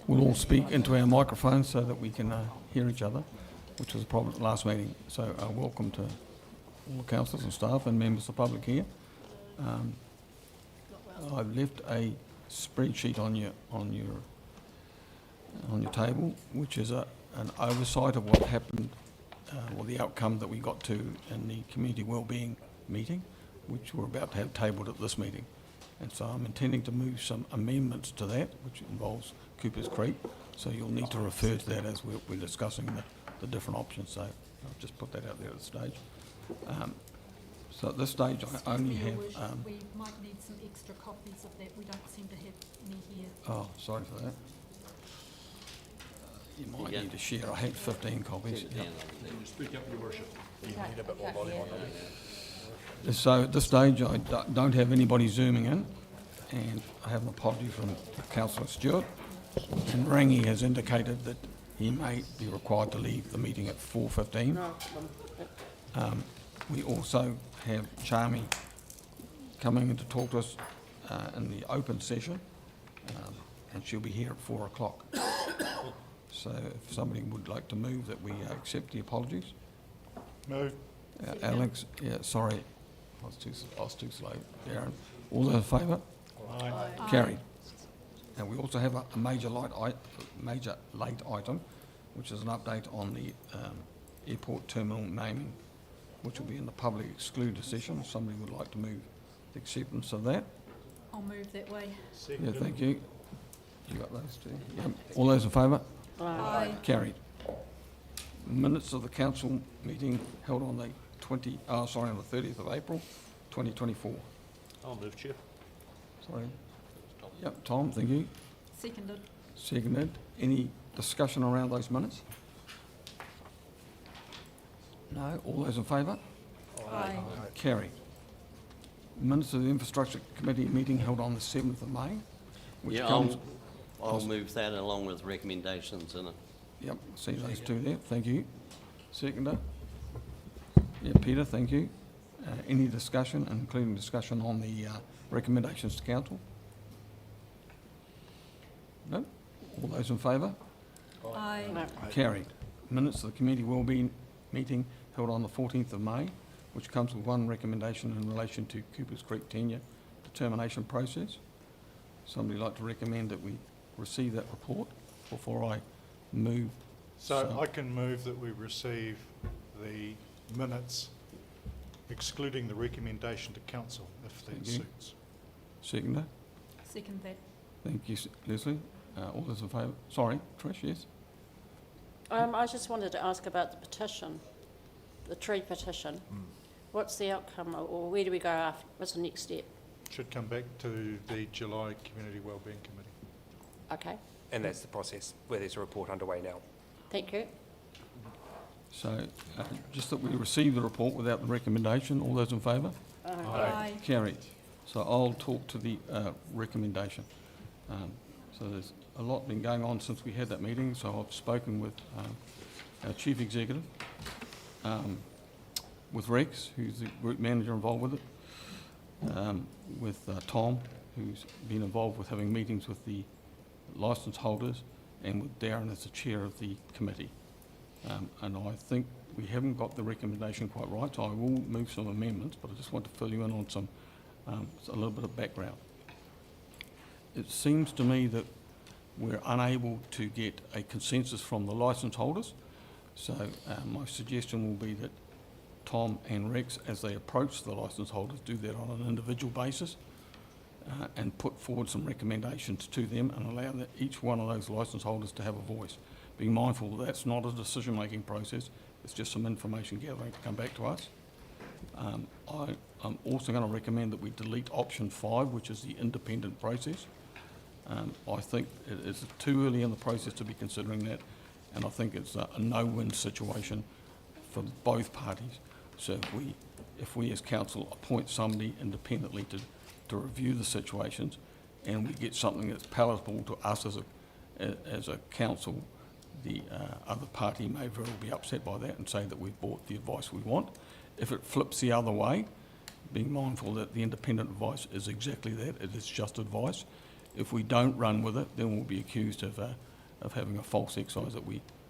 we'll all speak into our microphones so that we can hear each other, which was a problem at the last meeting. So welcome to all the councillors and staff and members of the public here. I've left a spreadsheet on your table, which is an oversight of what happened, or the outcome that we got to in the community wellbeing meeting, which we're about to have tabled at this meeting. And so I'm intending to move some amendments to that, which involves Cooper's Creek. So you'll need to refer to that as we're discussing the different options. So I'll just put that out there at this stage. So at this stage, I only have... we might need some extra copies of that. We don't seem to have any here. Oh, sorry for that. You might need to share. I had 15 copies. Yep. Speak up, Your Worship. You need a bit more volume on that. So at this stage, I don't have anybody zooming in, and I have an apology from Councillor Stewart. And Rangi has indicated that he may be required to leave the meeting at 4:15. We also have Charmy coming in to talk to us in the open session, and she'll be here at 4 o'clock. So if somebody would like to move that we accept the apologies. Move. Alex, sorry, I was too slow. Darren, all those in favour? Aye. Carried. And we also have a major late item, which is an update on the airport terminal naming, which will be in the public excluded session. If somebody would like to move the acceptance of that. I'll move that way. Yeah, thank you. You got those two? Yep. All those in favour? Aye. Carried. Minutes of the council meeting held on the 30th of April, 2024. I'll move, Chair. Sorry. Yep, Tom, thank you. Seconded. Seconded. Any discussion around those minutes? No. All those in favour? Aye. Carried. Minutes of the Infrastructure Committee meeting held on the 7th of May, which comes... I'll move that along with recommendations in it. Yep, see those two there. Thank you. Seconder. Yeah, Peter, thank you. Any discussion, including discussion on the recommendations to council? No? All those in favour? Aye. Carried. Minutes of the Community Wellbeing meeting held on the 14th of May, which comes with one recommendation in relation to Cooper's Creek tenure determination process. Somebody like to recommend that we receive that report before I move? So I can move that we receive the minutes excluding the recommendation to council, if that suits. Seconder. Second that. Thank you, Leslie. All those in favour? Sorry, Trish, yes? I just wanted to ask about the petition, the tree petition. What's the outcome, or where do we go after? What's the next step? Should come back to the July Community Wellbeing Committee. Okay, And that's the process where there's a report underway now. thank you. So just that we receive the report without the recommendation. All those in favour? Aye. Carried. So I'll talk to the recommendation. So there's a lot been going on since we had that meeting. So I've spoken with our Chief Executive, with Rex, who's the group manager involved with it, with Tom, who's been involved with having meetings with the licence holders, and with Darren as the chair of the committee. And I think we haven't got the recommendation quite right, so I will move some amendments, but I just want to fill you in on some a little bit of background. It seems to me that we're unable to get a consensus from the licence holders, so my suggestion will be that Tom and Rex, as they approach the licence holders, do that on an individual basis and put forward some recommendations to them and allow each one of those licence holders to have a voice. Being mindful that that's not a decision-making process, it's just some information gathering to come back to us. I'm also going to recommend that we delete option 5, which is the independent process. I think it is too early in the process to be considering that, and I think it's a no-win situation for both parties. So if we as council appoint somebody independently to review the situations, and we get something that's palatable to us as a council, the other party may very well be upset by that and say that we've bought the advice we want. If it flips the other way, being mindful that the independent advice is exactly that, it is just advice, If we don't run with it, then we'll be accused of having a false excise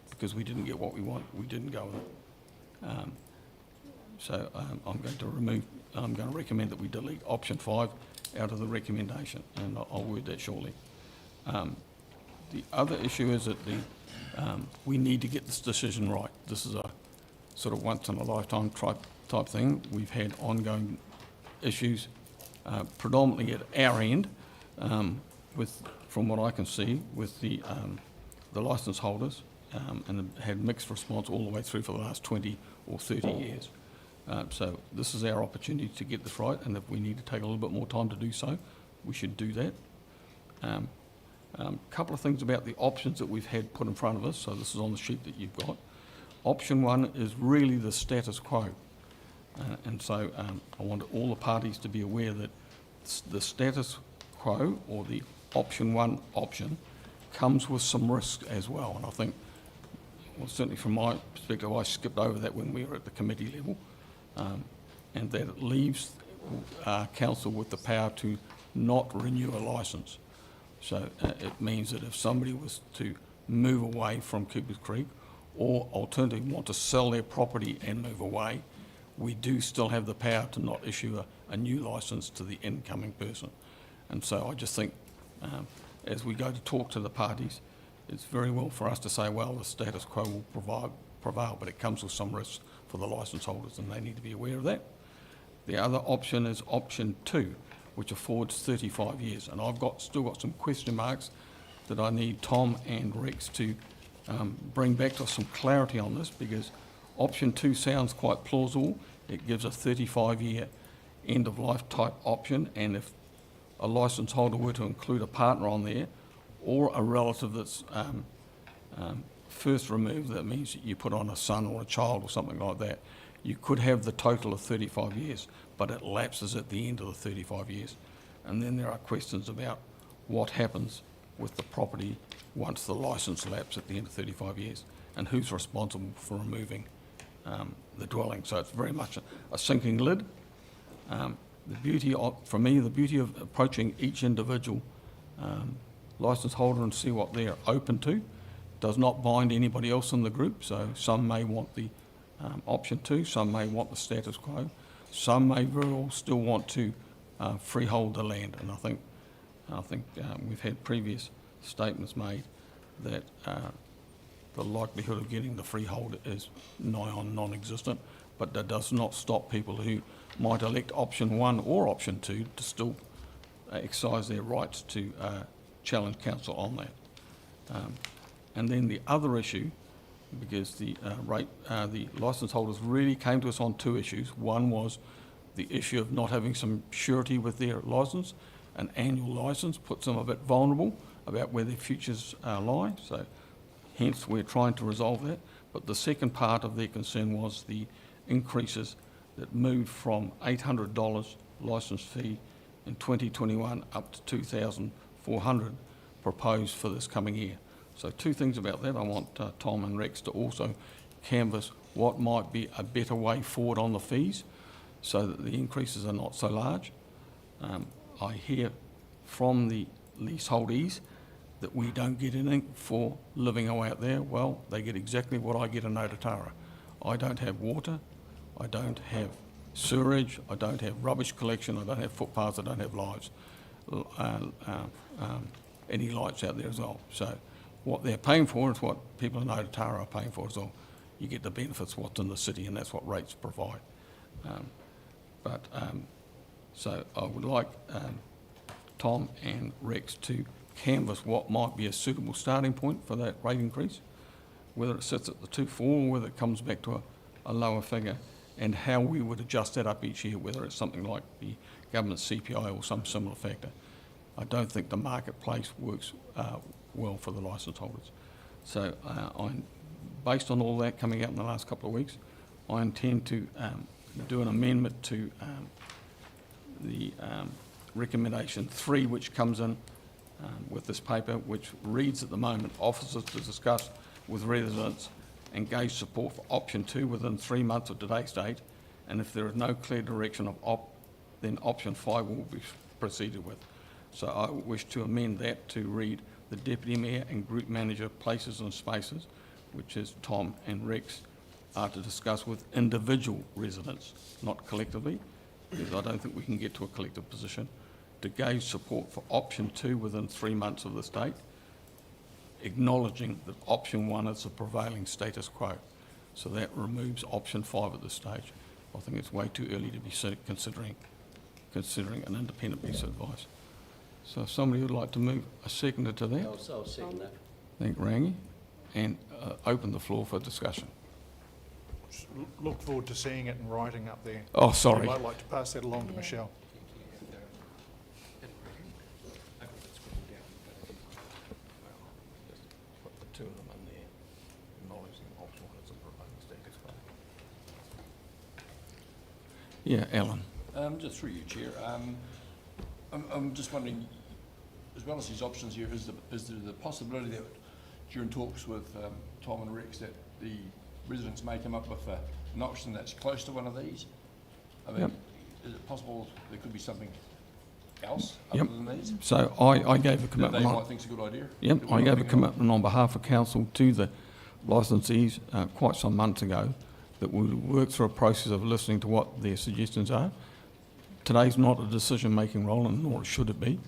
because we didn't get what we want, we didn't go with it. I'm going to recommend that we delete option 5 out of the recommendation, and I'll word that shortly. The other issue is that we need to get this decision right. This is a sort of once in a lifetime type thing. We've had ongoing issues, predominantly at our end, from what I can see, with the licence holders, and have had mixed response all the way through for the last 20 or 30 years. So this is our opportunity to get this right, and if we need to take a little bit more time to do so, we should do that. Couple of things about the options that we've had put in front of us. So this is on the sheet that you've got. Option 1 is really the status quo. And so I want all the parties to be aware that the status quo, or the option 1 option, comes with some risk as well. And I think, well, certainly from my perspective, I skipped over that when we were at the committee level, and that it leaves council with the power to not renew a licence. So it means that if somebody was to move away from Cooper's Creek, or alternatively want to sell their property and move away, we do still have the power to not issue a new licence to the incoming person. And so I just think, as we go to talk to the parties, it's very well for us to say, well, the status quo will prevail, but it comes with some risks for the licence holders, and they need to be aware of that. The other option is option 2, which affords 35 years. And I've still got some question marks that I need Tom and Rex to bring back to us some clarity on this, because option 2 sounds quite plausible. It gives a 35-year end-of-life type option, and if a licence holder were to include a partner on there, or a relative that's first removed, that means you put on a son or a child or something like that, you could have the total of 35 years, but it lapses at the end of the 35 years. And then there are questions about what happens with the property once the licence lapses at the end of 35 years, and who's responsible for removing the dwelling. So it's very much a sinking lid. For me, the beauty of approaching each individual licence holder and see what they're open to does not bind anybody else in the group. So some may want the option 2, some may want the status quo, some may very well still want to freehold the land. And I think we've had previous statements made that the likelihood of getting the freehold is nigh on non-existent, but that does not stop people who might elect option 1 or option 2 to still exercise their rights to challenge council on that. And then the other issue, because the licence holders really came to us on 2 issues. One was the issue of not having some surety with their licence. An annual licence puts them a bit vulnerable about where their futures lie, so hence we're trying to resolve that. But the second part of their concern was the increases that moved from $800 licence fee in 2021 up to $2,400 proposed for this coming year. So 2 things about that. I want Tom and Rex to also canvass what might be a better way forward on the fees so that the increases are not so large. I hear from the leaseholdees that we don't get anything for living out there. Well, they get exactly what I get in Otara. I don't have water, I don't have sewerage, I don't have rubbish collection, I don't have footpaths, I don't have lights, any lights out there as well. So what they're paying for is what people in Otara are paying for as well. You get the benefits what's in the city, and that's what rates provide. So I would like Tom and Rex to canvass what might be a suitable starting point for that rate increase, whether it sits at the 2.4 or whether it comes back to a lower figure, and how we would adjust that up each year, whether it's something like the government CPI or some similar factor. I don't think the marketplace works well for the licence holders. So based on all that coming out in the last couple of weeks, I intend to do an amendment to the recommendation 3, which comes in with this paper, which reads at the moment, officers to discuss with residents and gauge support for option 2 within 3 months of today's date, and if there is no clear direction of then option 5 will be proceeded with. So I wish to amend that to read the deputy mayor and group manager places and spaces, which is Tom and Rex, are to discuss with individual residents, not collectively, because I don't think we can get to a collective position, to gauge support for option 2 within 3 months of this date, acknowledging that option 1 is the prevailing status quo. So that removes option 5 at this stage. I think it's way too early to be considering an independent piece of advice. So if somebody would like to move a seconder to that, I'll second that. thank Rangi, and open the floor for discussion. Look forward to seeing it in writing up there. Oh, sorry. I'd like to pass that along to Yeah. Michelle. Put the 2 of them in there, acknowledging option 1 is a prevailing status quo. Yeah, Alan. Just through you, Chair. I'm just wondering, as well as these options here, is there the possibility that during talks with Tom and Rex that the residents may come up with an option that's close to one of these? I mean, Yep. is it possible there could be something else Yep. other than these So I gave a that they commitment might on, think's a good idea? yep, That we're I not gave a thinking of? commitment on behalf of council to the licensees quite some months ago that we would work through a process of listening to what their suggestions are. Today's not a decision-making role, and nor should it be.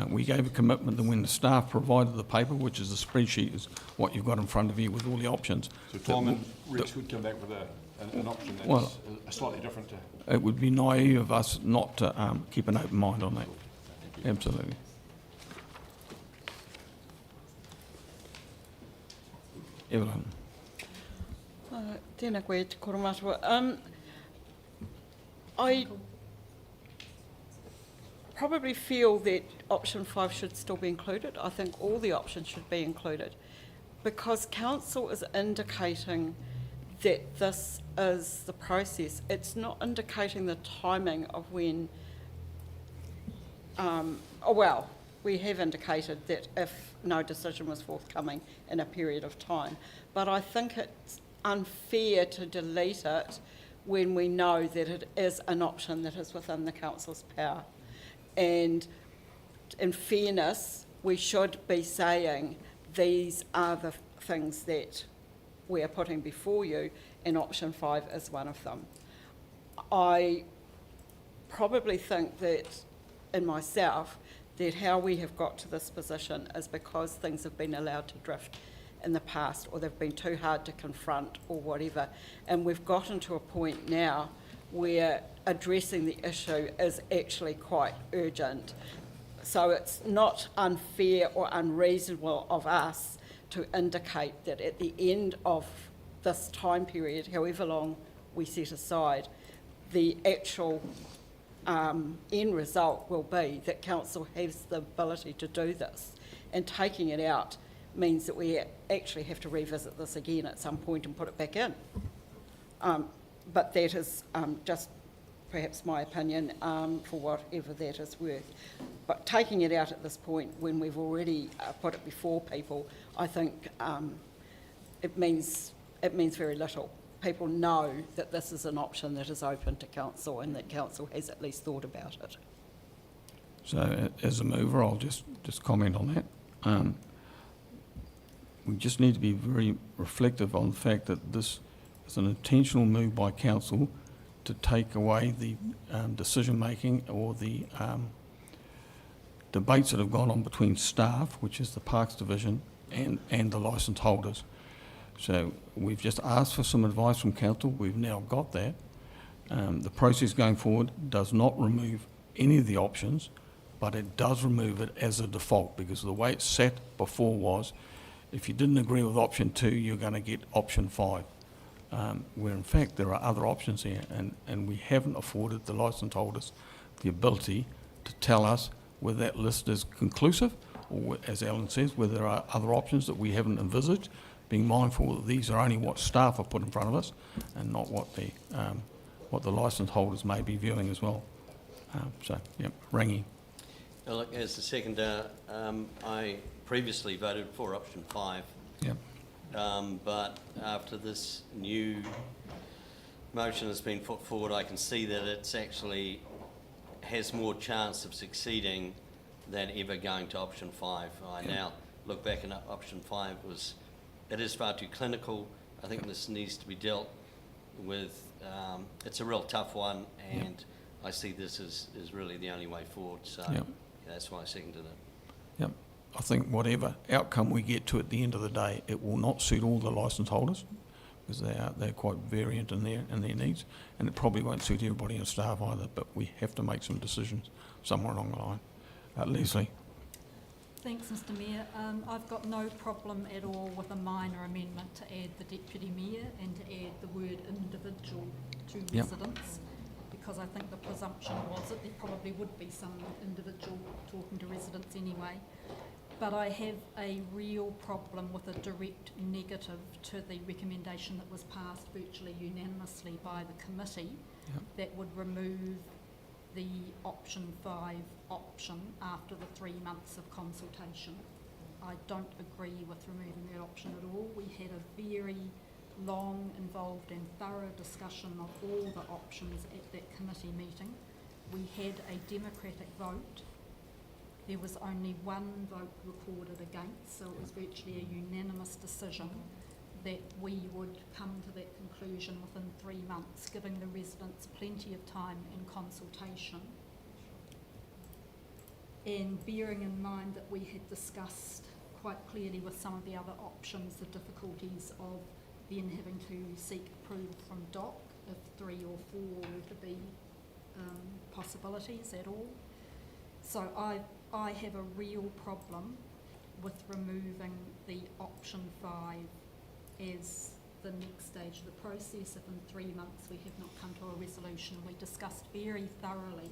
We gave a commitment that when the staff provided the paper, which is the spreadsheet, is what you've got in front of you with all the options. So that Tom w- and Rex would come back with an option that's Well- slightly different to... It would be naive of us not to keep an open mind on that. Absolutely. Evelyn. Tēnā koe te koromatua. I probably feel that option 5 should still be included. I think all the options should be included because council is indicating that this is the process. It's not indicating the timing of when, we have indicated that if no decision was forthcoming in a period of time. But I think it's unfair to delete it when we know that it is an option that is within the council's power. And in fairness, we should be saying these are the things that we are putting before you, and option 5 is one of them. I probably think that, in myself, that how we have got to this position is because things have been allowed to drift in the past, or they've been too hard to confront, or whatever. And we've gotten to a point now where addressing the issue is actually quite urgent. So it's not unfair or unreasonable of us to indicate that at the end of this time period, however long we set aside, the actual end result will be that council has the ability to do this. And taking it out means that we actually have to revisit this again at some point and put it back in. But that is just perhaps my opinion, for whatever that is worth. But taking it out at this point, when we've already put it before people, I think it means very little. People know that this is an option that is open to council and that council has at least thought about it. So as a mover, I'll just comment on that. We just need to be very reflective on the fact that this is an intentional move by council to take away the decision-making or the debates that have gone on between staff, which is the Parks Division, and the licence holders. So we've just asked for some advice from council. We've now got that. The process going forward does not remove any of the options, but it does remove it as a default, because the way it sat before was, if you didn't agree with option 2, you're going to get option 5. Where in fact there are other options here, and we haven't afforded the licence holders the ability to tell us whether that list is conclusive, or, as Alan says, whether there are other options that we haven't envisaged, being mindful that these are only what staff have put in front of us and not what the licence holders may be viewing as well. So, yeah, Rangi. Now, look, as the seconder, I previously voted for option 5. Yeah. But after this new motion has been put forward, I can see that it's actually has more chance of succeeding than ever going to option 5. I now look back and option 5 it is far too clinical. I think this needs to be dealt with. It's a real tough one, and I see this as really the only way forward. So that's why I seconded it. Yep. I think whatever outcome we get to at the end of the day, it will not suit all the licence holders, because they're quite variant in their needs, and it probably won't suit everybody in staff either, but we have to make some decisions somewhere along the line. Leslie? Thanks, Mr Mayor. I've got no problem at all with a minor amendment to add the Deputy Mayor and to add the word individual to residents, because I think the presumption was that there probably would be some individual talking to residents anyway. But I have a real problem with a direct negative to the recommendation that was passed virtually unanimously by the committee that would remove the option 5 option after the 3 months of consultation. I don't agree with removing that option at all. We had a very long, involved and thorough discussion of all the options at that committee meeting. We had a democratic vote. There was only one vote recorded against, so it was virtually a unanimous decision that we would come to that conclusion within 3 months, giving the residents plenty of time in consultation. And bearing in mind that we had discussed quite clearly with some of the other options the difficulties of then having to seek approval from DOC if 3 or 4 were to be possibilities at all. So I have a real problem with removing the option 5 as the next stage of the process. If in 3 months we have not come to a resolution, we discussed very thoroughly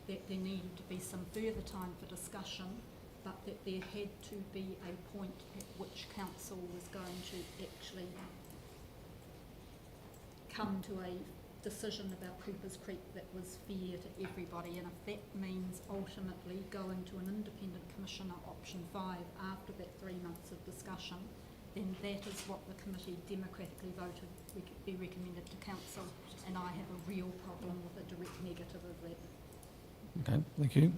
that there needed to be some further time for discussion, but that there had to be a point at which council was going to actually come to a decision about Cooper's Creek that was fair to everybody, and if that means ultimately going to an independent commissioner option 5 after that 3 months of discussion, then that is what the committee democratically voted be recommended to council, and I have a real problem with a direct negative of that. Okay, thank you.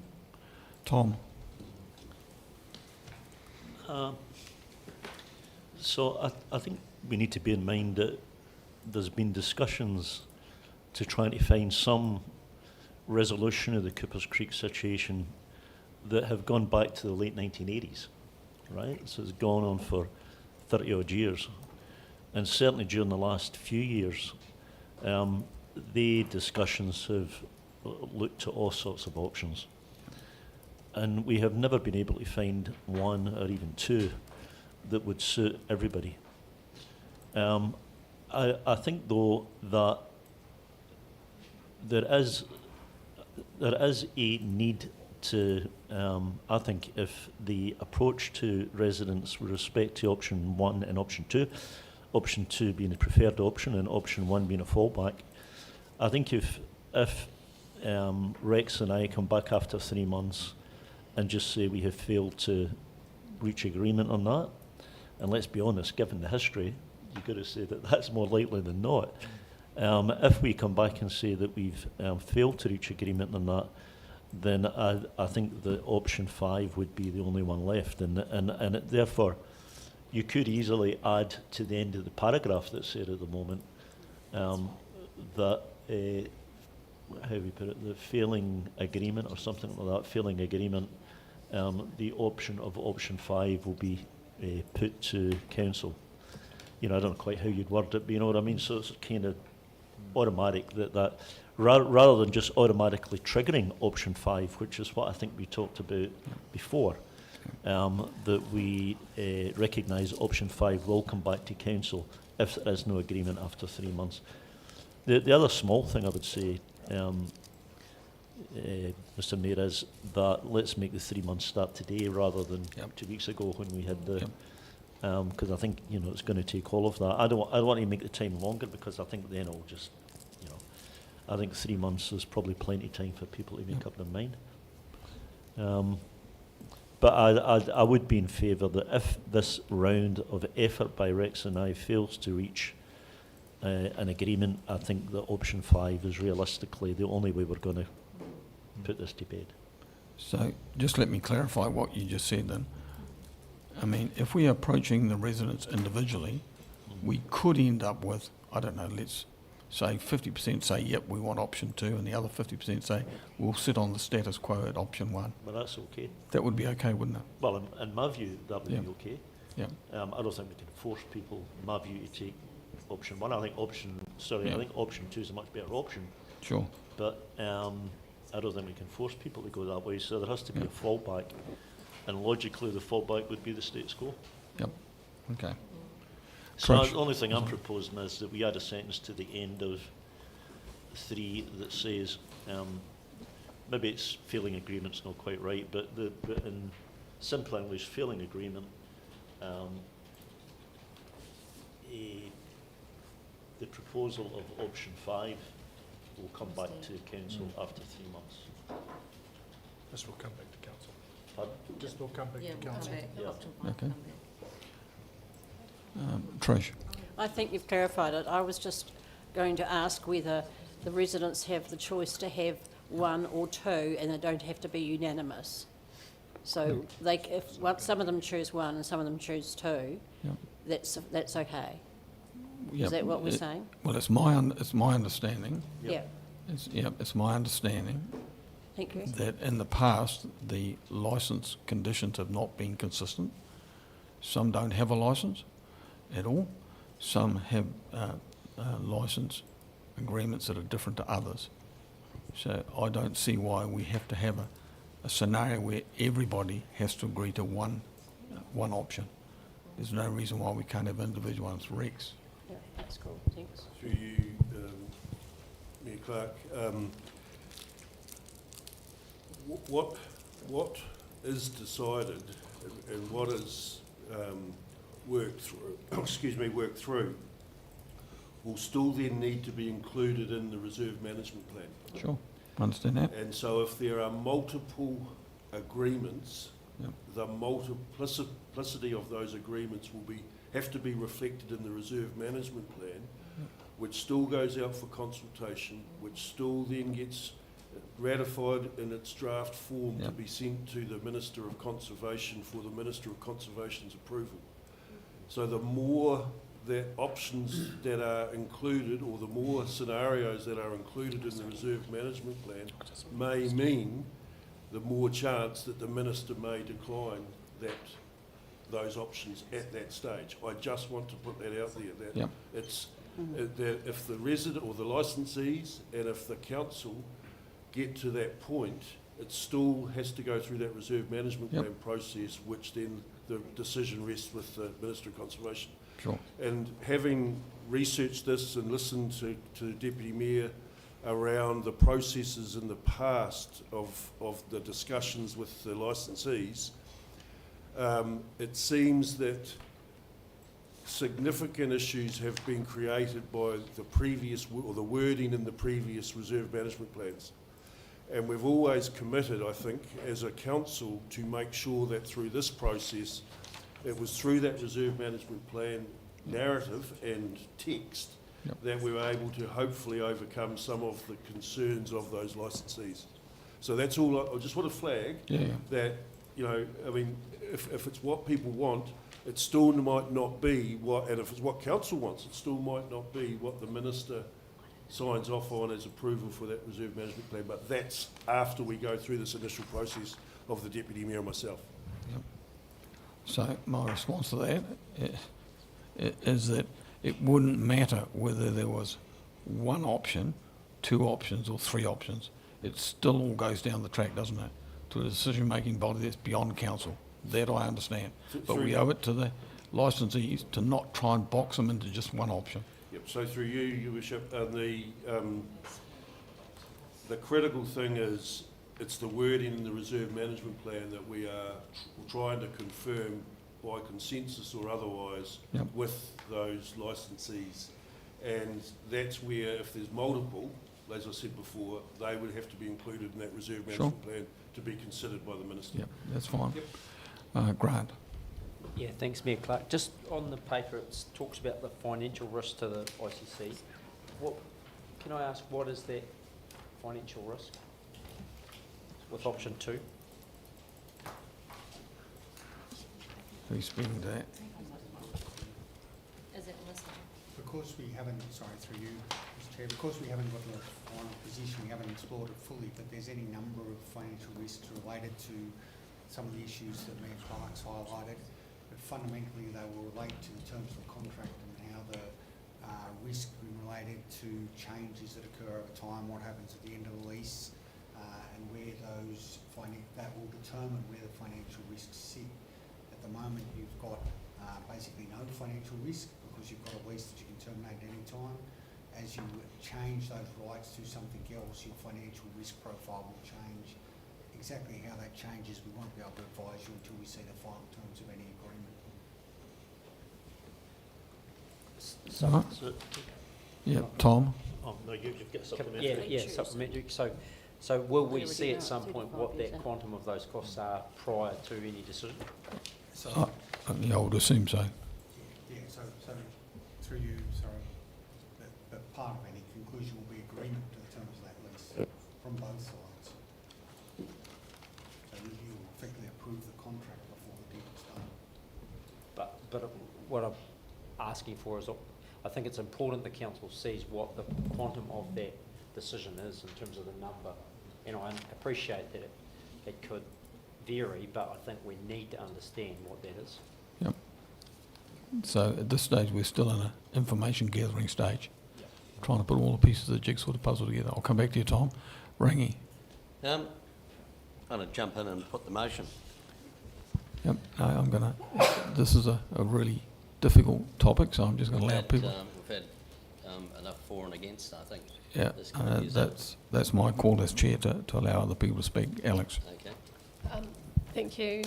Tom? So I think we need to bear in mind that there's been discussions to try to find some resolution of the Coopers Creek situation that have gone back to the late 1980s, right? So it's gone on for 30 odd years. And certainly during the last few years, the discussions have looked at all sorts of options. And we have never been able to find one or even two that would suit everybody. I think though that there is a need to, I think if the approach to residents with respect to option 1 and option 2 being the preferred option and option 1 being a fallback, I think if Rex and I come back after 3 months and just say we have failed to reach agreement on that, and let's be honest, given the history, you've got to say that that's more likely than not. If we come back and say that we've failed to reach agreement on that, then I think that option 5 would be the only one left, and therefore you could easily add to the end of the paragraph that's there at the moment that how we put it, the failing agreement or something like that, failing agreement, the option of option 5 will be put to council. You know, I don't know quite how you'd word it, but you know what I mean? So it's kind of automatic that rather than just automatically triggering option 5, which is what I think we talked about before, that we recognise option 5 will come back to council if there is no agreement after 3 months. The other small thing I would say, Mr Mayor, is that let's make the 3 months start today rather than 2 weeks ago when we had the, because I think, you know, it's going to take all of that. I don't want to make the time longer because I think then it'll just, you know, I think 3 months is probably plenty of time for people to make up their mind. But I would be in favour that if this round of effort by Rex and I fails to reach an agreement, I think that option 5 is realistically the only way we're going to put this to bed. So just let me clarify what you just said then. I mean, if we are approaching the residents individually, we could end up with, I don't know, let's say 50% say, yep, we want option 2, and the other 50% say, we'll sit on the status quo at option 1. But that's okay. That would be okay, wouldn't it? Well, in my view, that would Yeah. be okay. Yeah. I don't think we can force people, in my view, to take option 1. I think Yeah. I think option 2 is a much better option. Sure. But I don't think we can force people to go that way, so there has to be Yeah. a fallback. And logically, the fallback would be the status quo. Yep. Okay. So Trish. the only thing I'm proposing is that we add a sentence to the end of 3 that says, maybe it's failing agreement's not quite right, but in simple English, failing agreement, the proposal of option 5 will come back to council after 3 months. This will come back to council. Pardon? This will come back Yeah, to we'll come council. back. Yeah. Option 5 Okay. come back. Trish. I think you've clarified it. I was just going to ask whether the residents have the choice to have 1 or 2, and they don't have to be unanimous. So some of them choose 1 and some of them choose 2, Yep. that's okay. Yep. Is that what we're saying? Well, it's my understanding. Yep. Yeah, It's my understanding thank you. that in the past, the licence conditions have not been consistent. Some don't have a licence at all. Some have licence agreements that are different to others. So I don't see why we have to have a scenario where everybody has to agree to one option. There's no reason why we can't have individual ones. Rex. Yeah, that's cool, thanks. Through you, Mayor Clark, what is decided and what is worked through will still then need to be included in the reserve management plan. Sure. Understand that? And so if there are multiple agreements, Yep. the multiplicity of those agreements have to be reflected in the reserve management plan, which still goes out for consultation, which still then gets ratified in its draft form to Yep. be sent to the Minister of Conservation for the Minister of Conservation's approval. So the more that options that are included, or the more scenarios that are included in the reserve management plan, may mean the more chance that the minister may decline those options at that stage. I just want to put that out there, that Yep. it's, that if the resident or the licensees and if the council get to that point, it still has to go through that reserve management Yep. plan process, which then the decision rests with the Minister of Conservation. Sure. And having researched this and listened to the Deputy Mayor around the processes in the past of the discussions with the licensees, it seems that significant issues have been created by the previous, or the wording in the previous reserve management plans. And we've always committed, I think, as a council to make sure that through this process, it was through that reserve management plan narrative and text Yep. that we were able to hopefully overcome some of the concerns of those licensees. So that's all, I just want to flag Yeah. that, you know, I mean, if it's what people want, it still might not be what, and if it's what council wants, it still might not be what the minister signs off on as approval for that reserve management plan, but that's after we go through this initial process of the Deputy Mayor and myself. So my response to that is that it wouldn't matter whether there was 1 option, 2 options or 3 options. It still all goes down the track, doesn't it, to a decision-making body that's beyond council. That I understand. But we owe it to the licensees to not try and box them into just 1 option. Yep, so through you, Your Worship, the critical thing is, it's the wording in the reserve management plan that we are trying to confirm by consensus or otherwise Yep. with those licensees. And that's where, if there's multiple, as I said before, they would have to be included in that reserve management plan to be considered by the minister. Yep, that's fine. Grant. Yeah, thanks, Mayor Clark. Just on the paper, it talks about the financial risk to the ICC. Can I ask, what is that financial risk with option 2? Who's speaking to that? Is it listed? Because we haven't, sorry, through you, Mr Chair, because we haven't got the final position, we haven't explored it fully, but there's any number of financial risks related to some of the issues that Mayor Clark's highlighted. But fundamentally, they will relate to the terms of the contract and how the risk related to changes that occur over time, what happens at the end of the lease, and where those that will determine where the financial risks sit. At the moment, you've got basically no financial risk because you've got a lease that you can terminate at any time. As you change those rights to something else, your financial risk profile will change. Exactly how that changes, we won't be able to advise you until we see the final terms of any agreement. Right. Yeah, Tom? Oh, no, you've got Yeah, supplementary. So will we see at some point what that quantum of those costs are prior to any decision? So, yeah, I would assume so. Yeah, so through you, sorry, but part of any conclusion will be agreement to the terms of that lease from both sides. So you will effectively approve the contract before the deal is done. But what I'm asking for is, I think it's important the council sees what the quantum of that decision is in terms of the number. And I appreciate that it could vary, but I think we need to understand what that is. Yep. So at this stage, we're still in an information gathering stage, trying to put all the pieces of the jigsaw to puzzle together. I'll come back to you, Tom. Rangi? I'm going to jump in and put the motion. Yep, no, I'm going to, this is a really difficult topic, so I'm just going to allow people. We've had enough for and against, I think. Yeah, This can use it. that's my call as chair to allow other people to speak. Alex? Okay. Thank you,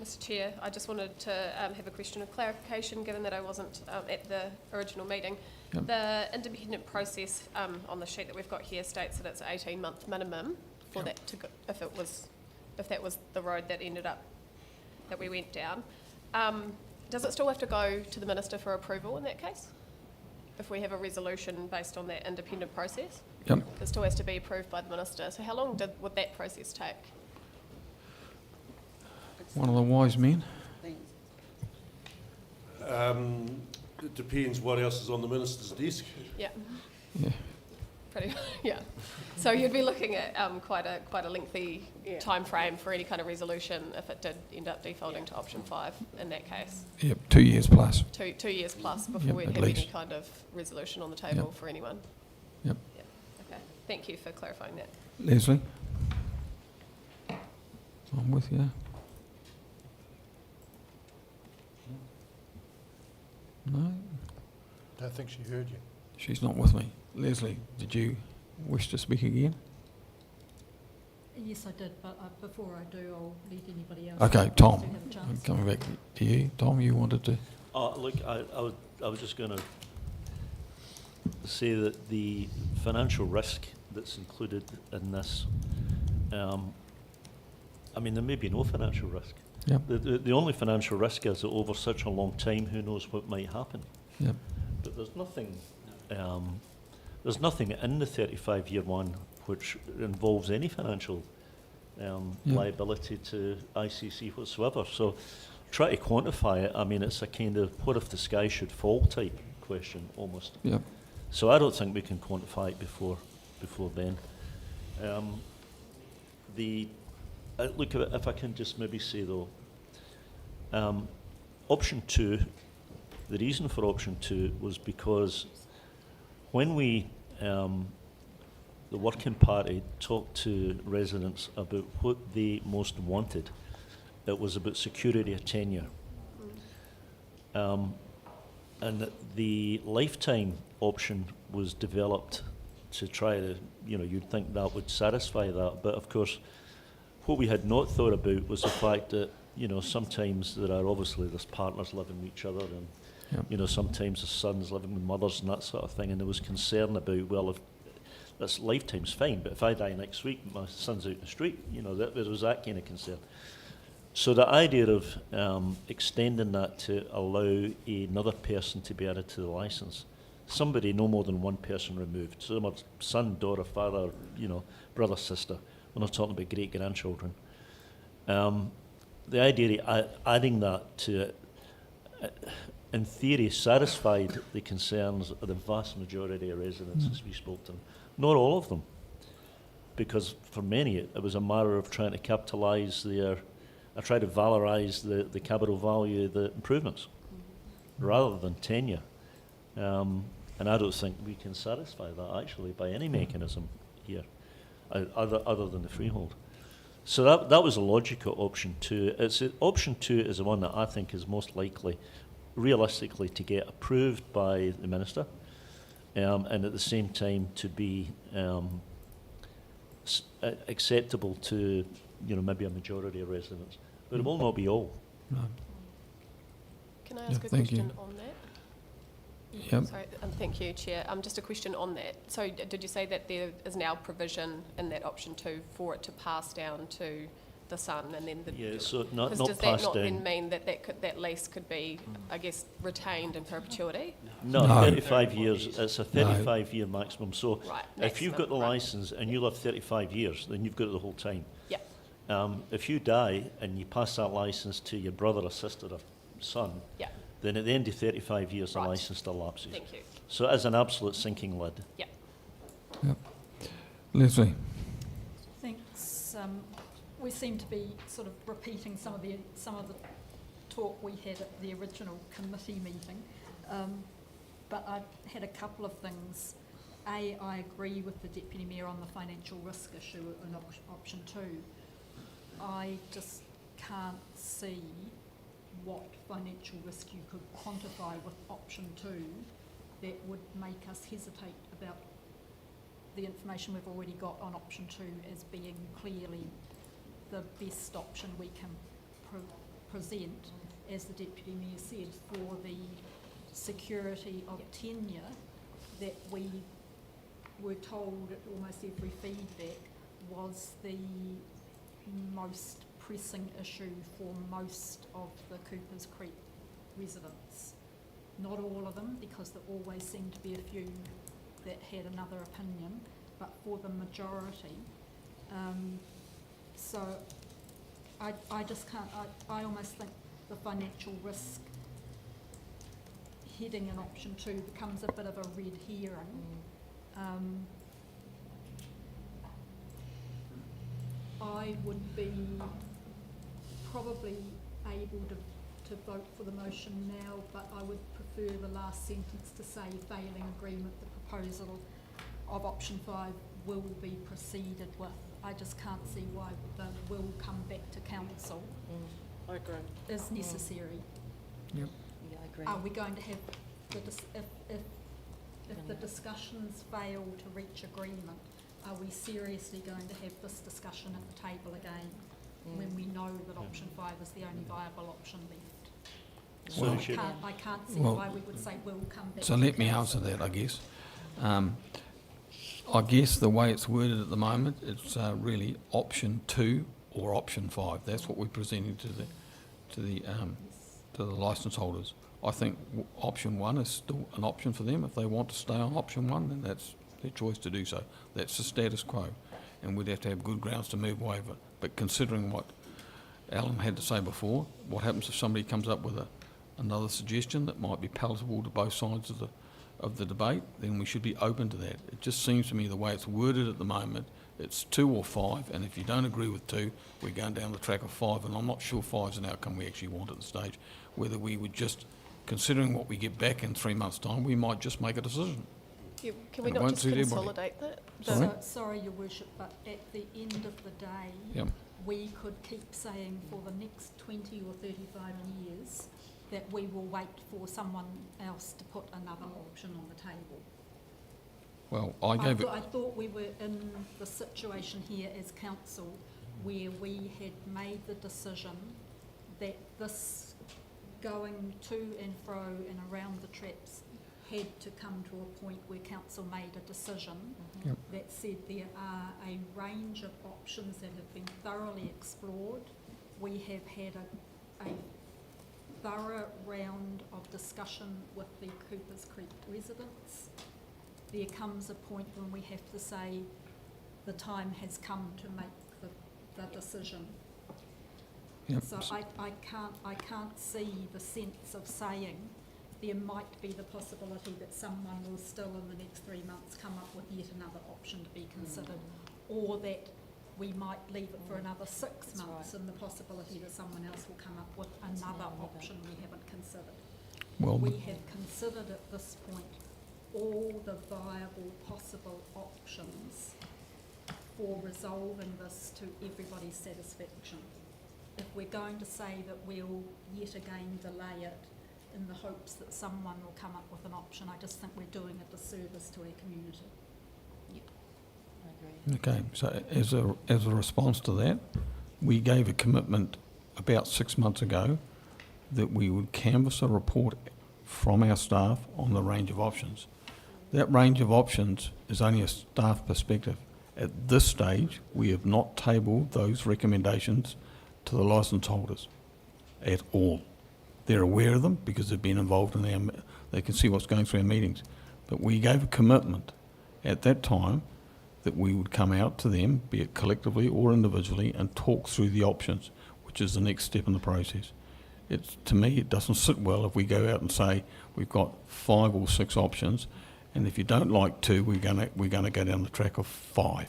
Mr Chair. I just wanted to have a question of clarification, given that I wasn't at the original meeting. Yep. The independent process on the sheet that we've got here states that it's an 18-month minimum for that to go, if that was the road that that we went down. Does it still have to go to the Minister for approval in that case? If we have a resolution based on that independent process? Yep. It still has to be approved by the Minister. So how long would that process take? One of the wise men? It depends what else is on the minister's desk. Yeah. Yeah. Pretty, yeah. So you'd be looking at quite a lengthy time frame for any kind of resolution if it did end up defaulting to option 5 in that case. Yep, 2 years plus. 2 years plus before Yep, we'd at have any least. kind of resolution on the table Yep. for anyone. Yep. Yeah. Okay. Thank you for clarifying that. Leslie? I'm with you. No, Don't think she heard you. she's not with me. Leslie, did you wish to speak again? Yes, I did, but before I do, I'll let anybody else. Okay, Tom, to have a chance. coming back to you. Tom, you wanted to? Look, I was just going to say that the financial risk that's included in this, I mean, there may be no financial risk. Yep. The only financial risk is that over such a long time, who knows what might happen. Yep. But there's nothing in the 35-year one which involves any financial liability to ICC whatsoever. So try to quantify it. I mean, it's a kind of what if the sky should fall type question almost. Yep. So I don't think we can quantify it before then. Look, if I can just maybe say though, option 2, the reason for option 2 was because when we, the working party, talked to residents about what they most wanted, it was about security of tenure. And the lifetime option was developed to try to, you'd think that would satisfy that, but of course, what we had not thought about was the fact that, sometimes there's partners living with each other and, Yep. sometimes the sons living with mothers and that sort of thing, and there was concern about, well, if that's lifetime's fine, but if I die next week, my son's out in the street, there was that kind of concern. So the idea of extending that to allow another person to be added to the licence, somebody, no more than one person removed, so my son, daughter, father, brother, sister, we're not talking about great-grandchildren. the idea of adding that to it, in theory, satisfied the concerns of the vast majority of residents as we spoke to them. Not all of them, because for many it was a matter of trying to capitalise try to valorise the capital value of the improvements, rather than tenure. And I don't think we can satisfy that actually by any mechanism here, other than the freehold. So that was a logical option 2. Option 2 is the one that I think is most likely, realistically, to get approved by the Minister, and at the same time to be acceptable to maybe a majority of residents. But it will not be all. No. Can I ask a thank you. question on that? Yep. Sorry, thank you, Chair. Just a question on that. So did you say that there is now provision in that option 2 for it to pass down to the son, and then So not does that passed not down. then mean that that lease could be, I guess, retained in perpetuity? No, No. 35 years. It's a 35-year maximum. So Right. if you've got the maximum, right. licence and you live 35 years, then you've got it the whole time. Yeah. If you die and you pass that licence to your brother or sister or son, Yeah. then at the end of 35 years, the Right. licence still lapses. Thank you. So it is an absolute sinking lid. Yeah. Leslie? Thanks. We seem to be sort of repeating some of the talk we had at the original committee meeting, but I had a couple of things. A, I agree with the Deputy Mayor on the financial risk issue in option 2. I just can't see what financial risk you could quantify with option 2 that would make us hesitate about the information we've already got on option 2 as being clearly the best option we can present, as the Deputy Mayor said, for the security of tenure that we were told at almost every feedback was the most pressing issue for most of the Coopers Creek residents. Not all of them, because there always seemed to be a few that had another opinion, but for the majority. So I just can't, I almost think the financial risk heading in option 2 becomes a bit of a red herring. I would be probably able to vote for the motion now, but I would prefer the last sentence to say, failing agreement, the proposal of option 5 will be proceeded with. I just can't see why the will come back to council I agree. is necessary. Yeah, I agree. Are we going to have, if the discussions fail to reach agreement, are we seriously going to have this discussion at the table again when we know that option 5 is the only viable option left? Well, I can't see well, why we would say we'll come back So to let me council. answer that, I guess. I guess the way it's worded at the moment, it's really option 2 or option 5. That's what we're presenting to the licence holders. I think option 1 is still an option for them. If they want to stay on option 1, then that's their choice to do so. That's the status quo, and we'd have to have good grounds to move away from it. But considering what Alan had to say before, what happens if somebody comes up with another suggestion that might be palatable to both sides of the debate, then we should be open to that. It just seems to me the way it's worded at the moment, it's 2 or 5, and if you don't agree with 2, we're going down the track of 5, and I'm not sure 5 is an outcome we actually want at the stage. Whether we would just, considering what we get back in 3 months' time, we might just make a decision. Yeah, can we And it not won't just suit everybody. consolidate that? Sorry? Sorry, Your Worship, but at the end of the day, Yep. we could keep saying for the next 20 or 35 years that we will wait for someone else to put another option on the table. Well, I thought we were in the situation here as council where we had made the decision that this going to and fro and around the traps had to come to a point where council made a decision Yep. that said there are a range of options that have been thoroughly explored. We have had a thorough round of discussion with the Coopers Creek residents. There comes a point when we have to say the time has come to make the decision. Yep. So I can't see the sense of saying there might be the possibility that someone will still in the next 3 months come up with yet another option to be considered, or that we might leave it for another 6 months and the possibility that someone else will come up with another option we haven't considered. Well, We have considered at this point all the viable possible options for resolving this to everybody's satisfaction. If we're going to say that we'll yet again delay it in the hopes that someone will come up with an option, I just think we're doing a disservice to our community. okay, so as a response to that, we gave a commitment about 6 months ago that we would canvass a report from our staff on the range of options. That range of options is only a staff perspective. At this stage, we have not tabled those recommendations to the licence holders at all. They're aware of them because they've been involved in they can see what's going through our meetings. But we gave a commitment at that time that we would come out to them, be it collectively or individually, and talk through the options, which is the next step in the process. To me, it doesn't sit well if we go out and say we've got 5 or 6 options, and if you don't like 2, we're going to go down the track of 5.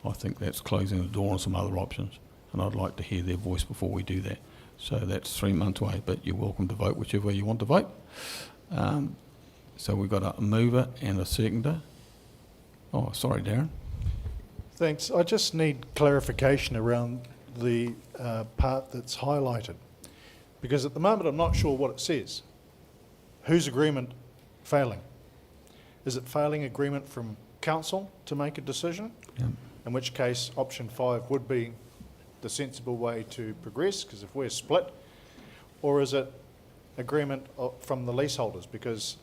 I think that's closing the door on some other options, and I'd like to hear their voice before we do that. So that's 3 months away, but you're welcome to vote whichever way you want to vote. So we've got a mover and a seconder. Oh, sorry, Darren. Thanks. I just need clarification around the part that's highlighted, because at the moment I'm not sure what it says. Whose agreement failing? Is it failing agreement from council to make a decision? Yep. In which case option 5 would be the sensible way to progress, because if we're split, or is it agreement from the leaseholders? Because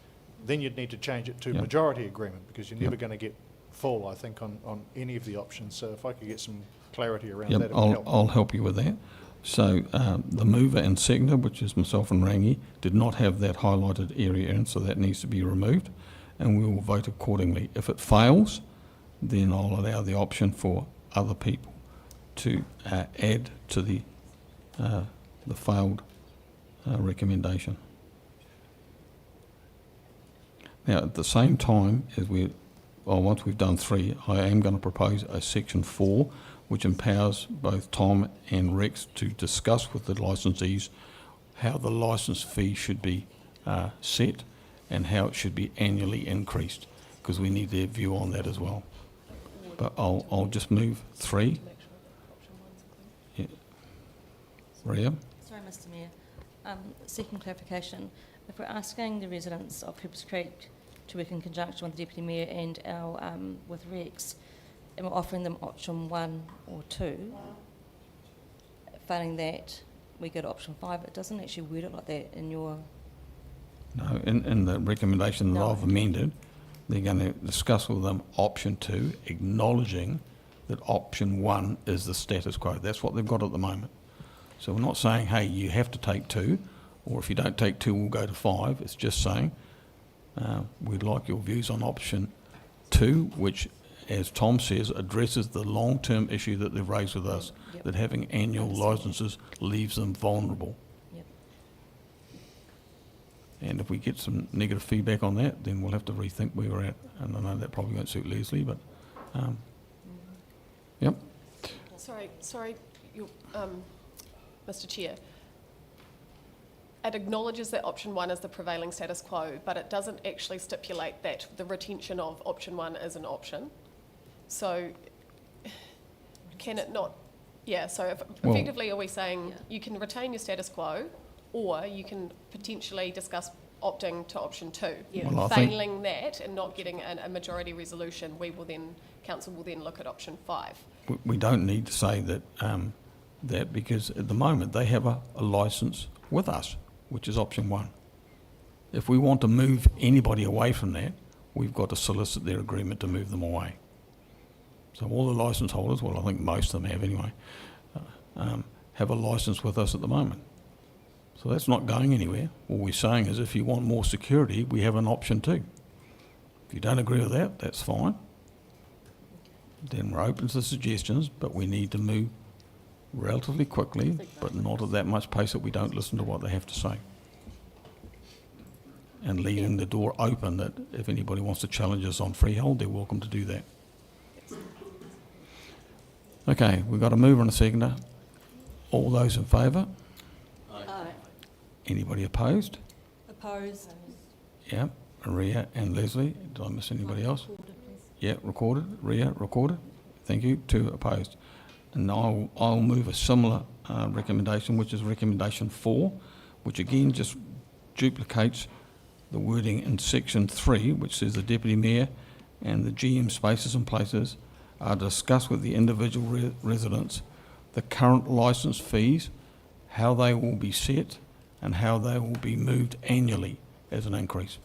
then you'd need to change it to Yep. majority agreement, because you're never Yep. going to get full, I think, on any of the options. So if I could get some clarity around Yep, that, it would help. I'll help you with that. So the mover and seconder, which is myself and Rangi, did not have that highlighted area in, so that needs to be removed, and we will vote accordingly. If it fails, then I'll allow the option for other people to add to the failed recommendation. Now, at the same time as once we've done 3, I am going to propose a section 4, which empowers both Tom and Rex to discuss with the licensees how the licence fee should be set and how it should be annually increased, because we need their view on that as well. But I'll just move 3. Yeah. Ria? Sorry, Mr Mayor. Seeking clarification. If we're asking the residents of Hoopers Creek to work in conjunction with the Deputy Mayor and our with Rex, and we're offering them option 1 or 2, failing that, we go to option 5. It doesn't actually word it like that in your... No, in the recommendation that No. I've amended, they're going to discuss with them option 2, acknowledging that option 1 is the status quo. That's what they've got at the moment. So we're not saying, hey, you have to take 2, or if you don't take 2, we'll go to 5. It's just saying, we'd like your views on option 2, which, as Tom says, addresses the long-term issue that they've raised with us, Yep. that having annual licences leaves them vulnerable. Yep. And if we get some negative feedback on that, then we'll have to rethink where we're at. And I know that probably won't suit Leslie, but, yep. Sorry, Mr Chair. It acknowledges that option 1 is the prevailing status quo, but it doesn't actually stipulate that the retention of option 1 is an option. So can it not? Yeah, so effectively are we saying you can retain your status quo, or you can potentially discuss opting to option 2. Yeah. Well, I think- Failing that and not getting a majority resolution, council will then look at option 5. We don't need to say that, that because at the moment they have a licence with us, which is option 1. If we want to move anybody away from that, we've got to solicit their agreement to move them away. So all the licence holders, well, I think most of them have anyway, have a licence with us at the moment. So that's not going anywhere. All we're saying is if you want more security, we have an option 2. If you don't agree with that, that's fine. Then we're open to suggestions, but we need to move relatively quickly, but not at that much pace that we don't listen to what they have to say. And leaving the door open that if anybody wants to challenge us on freehold, they're welcome to do that. Okay, we've got a mover and a seconder. All those in favour? Aye. Anybody opposed? Opposed? Yeah, Ria and Leslie. Did I miss anybody else? Yeah, recorded. Ria, recorded. Thank you. 2 opposed. And I'll move a similar recommendation, which is recommendation 4, which again just duplicates the wording in section 3, which says the Deputy Mayor and the GM spaces and places are discussed with the individual residents the current licence fees, how they will be set, and how they will be moved annually as an increase.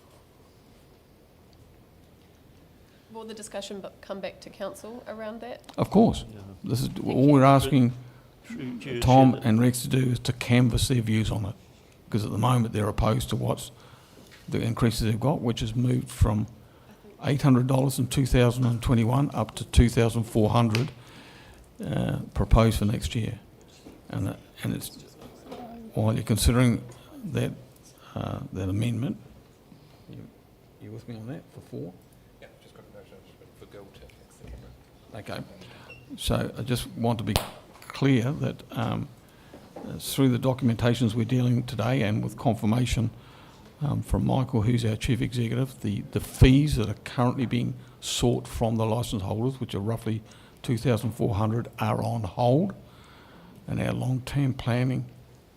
Will the discussion come back to council around that? Of course. This is all we're asking Tom and Rex to do is to canvass their views on it, because at the moment they're opposed to what's the increases they've got, which has moved from $800 in 2021 up to $2,400 proposed for next year, and it's while you're considering that that amendment. You with me on that for 4? Yeah, just got a motion for Gil to fix the camera. Okay, so I just want to be clear that through the documentations we're dealing today and with confirmation from Michael, who's our Chief Executive, the fees that are currently being sought from the licence holders, which are roughly 2,400, are on hold, and our long-term planning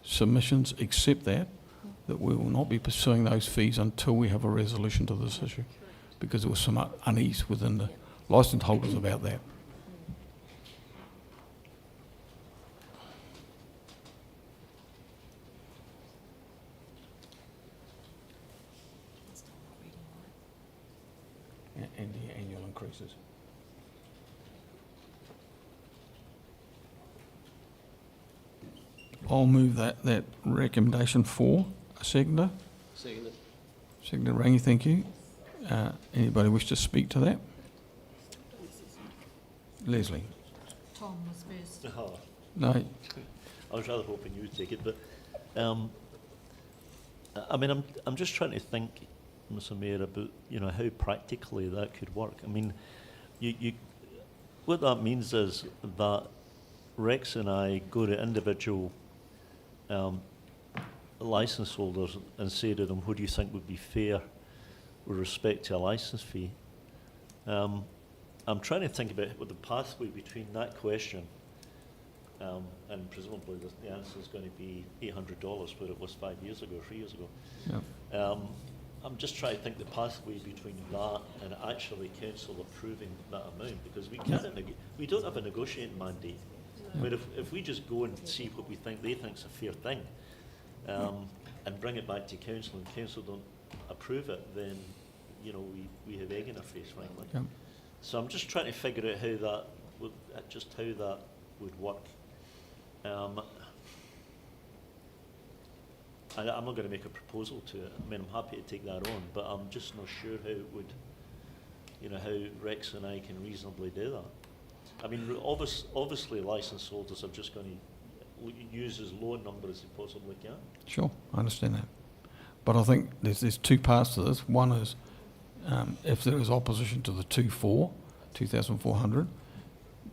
submissions accept that we will not be pursuing those fees until we have a resolution to this issue, because there was some unease within the licence holders about that. And the annual increases. I'll move that recommendation 4. A seconder? Seconded. Seconder Rangi, thank you. Anybody wish to speak to that? Leslie? Tom was first. Oh, No? I was rather hoping you would take it, but I mean, I'm just trying to think, Mr. Mayor, about how practically that could work. I mean, what that means is that Rex and I go to individual licence holders and say to them, what do you think would be fair with respect to a licence fee? I'm trying to think about what the pathway between that question and presumably the answer is going to be $800, where it was 5 years ago, 3 years ago. Yeah. I'm just trying to think the pathway between that and actually council approving that amount, because we we don't have a negotiating mandate. I mean, if we just go and see what we think they think's a fair thing, and bring it back to council and council don't approve it, then we have egg in our face, frankly. Yeah. So I'm just trying to figure out how that would work. I'm not going to make a proposal to it. I mean, I'm happy to take that on, but I'm just not sure how it would, how Rex and I can reasonably do that. I mean, obviously licence holders are just going to use as low a number as they possibly can. Sure, I understand that. But I think there's 2 parts to this. One is if there is opposition to the 2,400,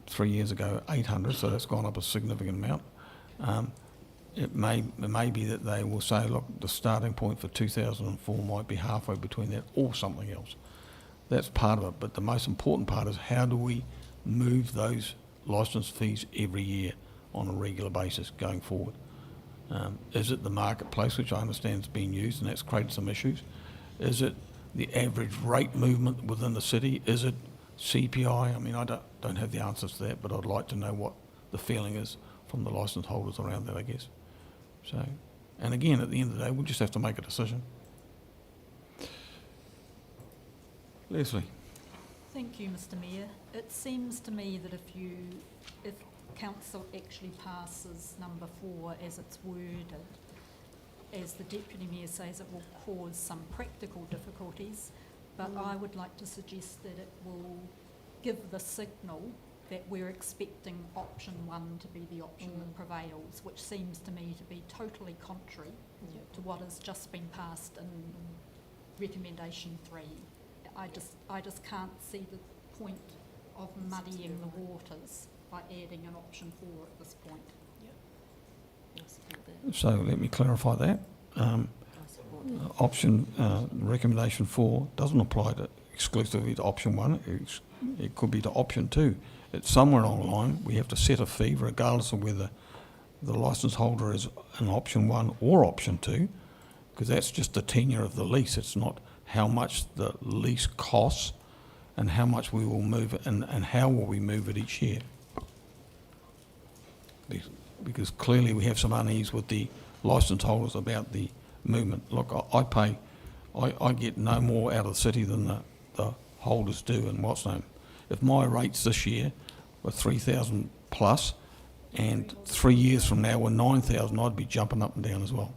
3 years ago 800, so that's gone up a significant amount. It may be that they will say, look, the starting point for 2004 might be halfway between that or something else. That's part of it, but the most important part is how do we move those licence fees every year on a regular basis going forward? Is it the marketplace, which I understand is being used, and that's created some issues? Is it the average rate movement within the city? Is it CPI? I mean, I don't have the answers to that, but I'd like to know what the feeling is from the licence holders around that, I guess. So, and again, at the end of the day, we'll just have to make a decision. Leslie? Thank you, Mr. Mayor. It seems to me that if council actually passes number 4 as it's worded, as the Deputy Mayor says, it will cause some practical difficulties, but I would like to suggest that it will give the signal that we're expecting option 1 to be the option that prevails, which seems to me to be totally contrary to what has just been passed in recommendation 3. I just can't see the point of muddying the waters by adding an option 4 at this point. So let me clarify that. Option, recommendation 4 doesn't apply to exclusively to option 1. It could be to option 2. It's somewhere along the line we have to set a fee regardless of whether the licence holder is an option 1 or option 2, because that's just the tenure of the lease. It's not how much the lease costs and how much we will move it and how will we move it each year. Because clearly we have some unease with the licence holders about the movement. Look, I get no more out of the city than the holders do in what's name. If my rates this year were 3,000 plus and 3 years from now were 9,000, I'd be jumping up and down as well.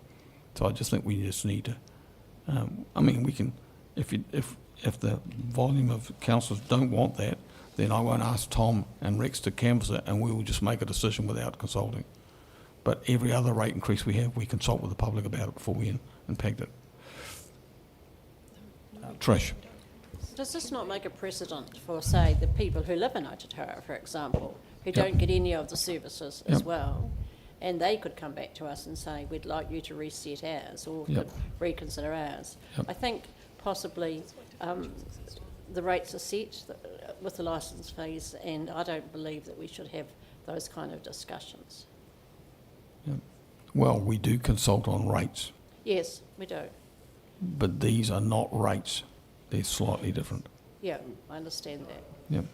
So I just think we just need to, I mean, we can, if the volume of councillors don't want that, then I won't ask Tom and Rex to canvass it and we will just make a decision without consulting. But every other rate increase we have, we consult with the public about it before we impact it. Trish. Does this not make a precedent for, say, the people who live in Otataura, for example, who don't get any of the services as well? And they could come back to us and say, we'd like you to reset ours or could reconsider ours. I think possibly the rates are set with the licence fees, and I don't believe that we should have those kind of discussions. Well, we do consult on rates, Yes, we do. but these are not rates. They're slightly different. Yeah, I understand that. Yep.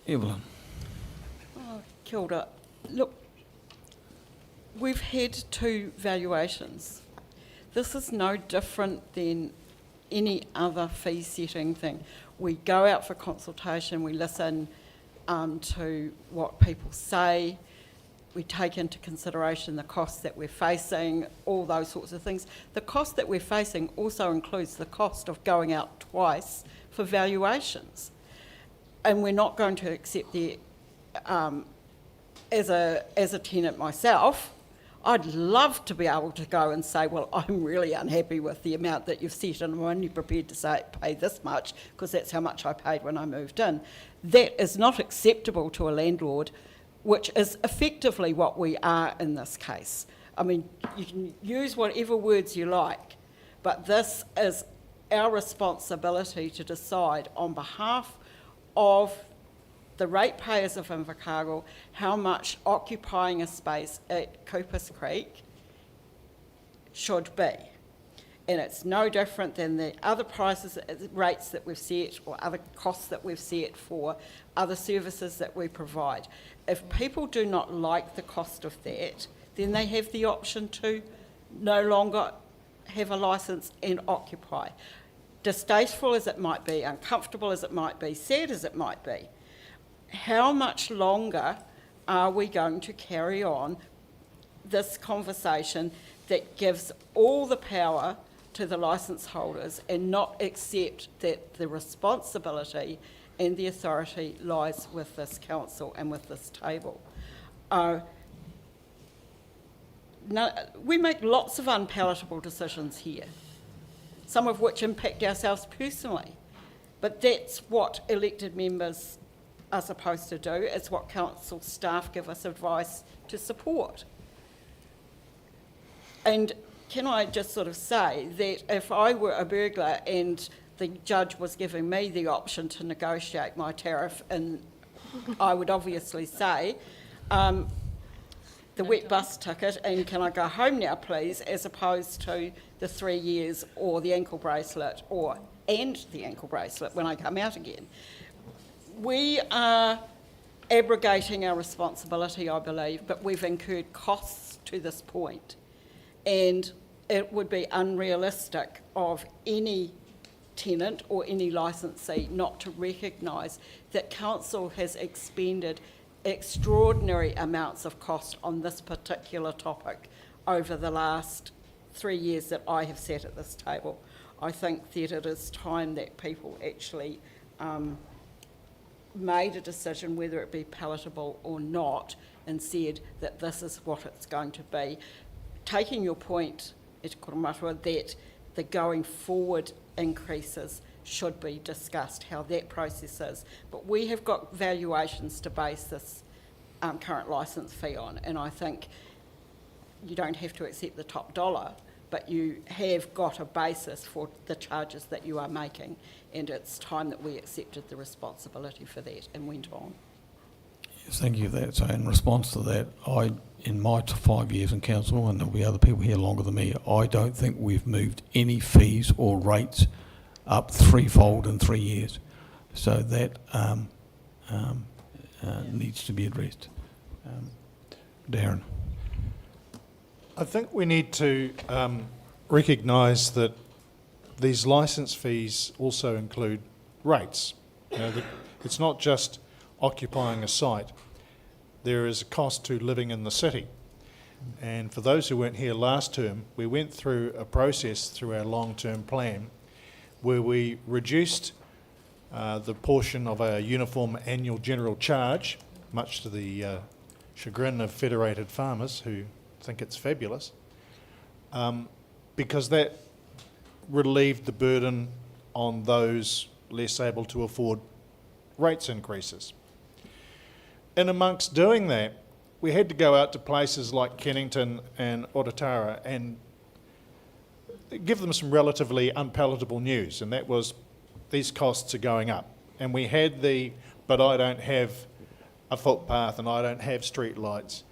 Evelyn. Oh, kia ora. Look, we've had 2 valuations. This is no different than any other fee setting thing. We go out for consultation, we listen to what people say, we take into consideration the costs that we're facing, all those sorts of things. The cost that we're facing also includes the cost of going out twice for valuations. And we're not going to accept the, as a tenant myself, I'd love to be able to go and say, well, I'm really unhappy with the amount that you've set and I'm only prepared to pay this much because that's how much I paid when I moved in. That is not acceptable to a landlord, which is effectively what we are in this case. I mean, you can use whatever words you like, but this is our responsibility to decide on behalf of the ratepayers of Invercargill how much occupying a space at Coopers Creek should be. And it's no different than the other prices, rates that we've set or other costs that we've set for other services that we provide. If people do not like the cost of that, then they have the option to no longer have a licence and occupy. Distasteful as it might be, uncomfortable as it might be, sad as it might be, how much longer are we going to carry on this conversation that gives all the power to the licence holders and not accept that the responsibility and the authority lies with this council and with this table? We make lots of unpalatable decisions here, some of which impact ourselves personally, but that's what elected members are supposed to do. It's what council staff give us advice to support. And can I just sort of say that if I were a burglar and the judge was giving me the option to negotiate my tariff, and I would obviously say, the wet bus ticket and can I go home now please, as opposed to the 3 years or the ankle bracelet and the ankle bracelet when I come out again. We are abrogating our responsibility, I believe, but we've incurred costs to this point, and it would be unrealistic of any tenant or any licensee not to recognise that council has expended extraordinary amounts of cost on this particular topic over the last 3 years that I have sat at this table. I think that it is time that people actually made a decision, whether it be palatable or not, and said that this is what it's going to be. Taking your point, E Te Koromātua, that the going forward increases should be discussed, how that process is. But we have got valuations to base this current licence fee on, and I think you don't have to accept the top dollar, but you have got a basis for the charges that you are making, and it's time that we accepted the responsibility for that and went on. Yes, thank you for that. So in response to that, in my 5 years in council, and there'll be other people here longer than me, I don't think we've moved any fees or rates up threefold in 3 years. So that needs to be addressed. Darren. I think we need to recognise that these licence fees also include rates. You know, it's not just occupying a site. There is a cost to living in the city. And for those who weren't here last term, we went through a process through our long-term plan where we reduced the portion of our uniform annual general charge, much to the chagrin of federated farmers who think it's fabulous, because that relieved the burden on those less able to afford rates increases. In amongst doing that, we had to go out to places like Kennington and Otatara and give them some relatively unpalatable news, and that was these costs are going up. And we had but I don't have a footpath and I don't have street lights.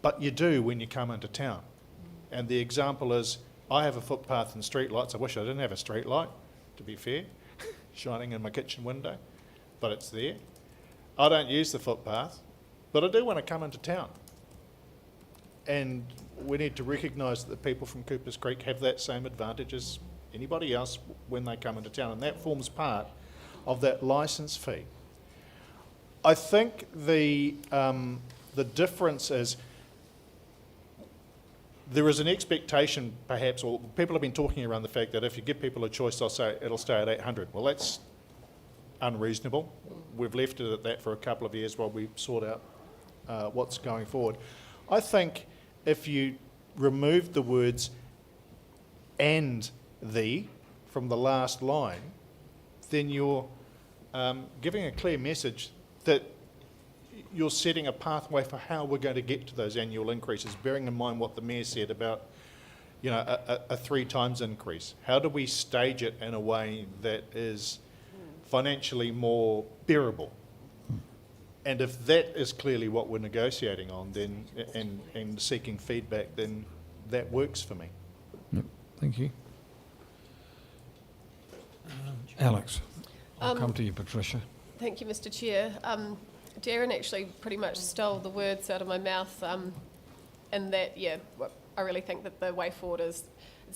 But you do when you come into town. And the example is, I have a footpath and street lights. I wish I didn't have a street light, to be fair, shining in my kitchen window, but it's there. I don't use the footpath, but I do when I come into town. And we need to recognise that the people from Coopers Creek have that same advantage as anybody else when they come into town, and that forms part of that licence fee. I think the difference is there is an expectation, perhaps, or people have been talking around the fact that if you give people a choice, they'll say it'll stay at 800. Well, that's unreasonable. We've left it at that for a couple of years while we sort out what's going forward. I think if you remove the words "and the" from the last line, then you're giving a clear message that you're setting a pathway for how we're going to get to those annual increases, bearing in mind what the Mayor said about, you know, a 3 times increase. How do we stage it in a way that is financially more bearable? And if that is clearly what we're negotiating on, then and seeking feedback, then that works for me. Yep, thank you. Alex, I'll come to you, Patricia. Thank you, Mr. Chair. Darren actually pretty much stole the words out of my mouth, in that, I really think that the way forward is,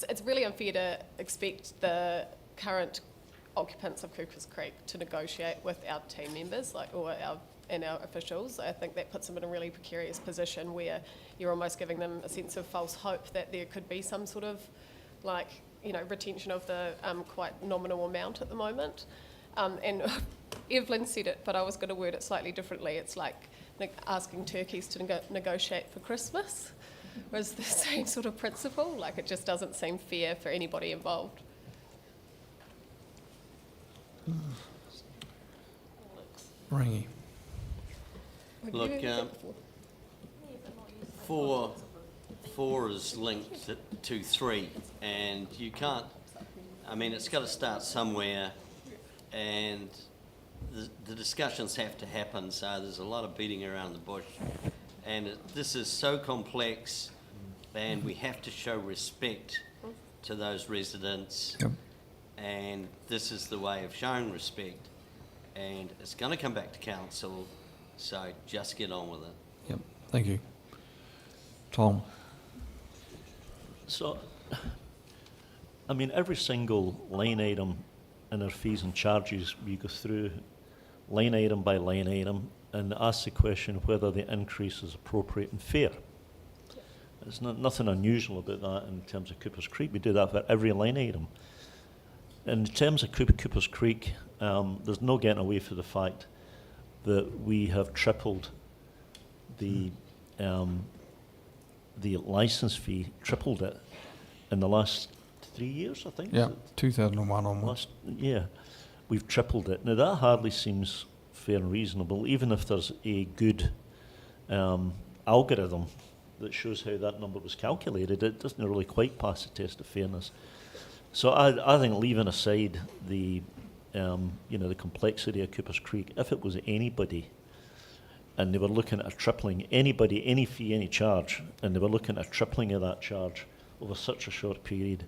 it's really unfair to expect the current occupants of Coopers Creek to negotiate with our team members, or our officials. I think that puts them in a really precarious position where you're almost giving them a sense of false hope that there could be some sort of, retention of the quite nominal amount at the moment. And Evelyn said it, but I was going to word it slightly differently. It's like asking turkeys to negotiate for Christmas, was the same sort of principle. Like, it just doesn't seem fair for anybody involved. Rangi. Look, four is linked to 3, and you can't, it's got to start somewhere, and the discussions have to happen, so there's a lot of beating around the bush. And this is so complex, and we have to show respect to those residents. Yep. And this is the way of showing respect. And it's going to come back to council, so just get on with it. Yep, thank you. Tom. So, every single line item in our fees and charges, we go through line item by line item and ask the question whether the increase is appropriate and fair. There's nothing unusual about that in terms of Coopers Creek. We do that for every line item. In terms of Coopers Creek, there's no getting away from the fact that we have tripled the licence fee, tripled it in the last 3 years, I think. Yeah, 2001 onwards. Last, yeah, we've tripled it. Now that hardly seems fair and reasonable, even if there's a good algorithm that shows how that number was calculated. It doesn't really quite pass the test of fairness. So I think, leaving aside the the complexity of Coopers Creek, if it was anybody and they were looking at a tripling, anybody, any fee, any charge, and they were looking at a tripling of that charge over such a short period,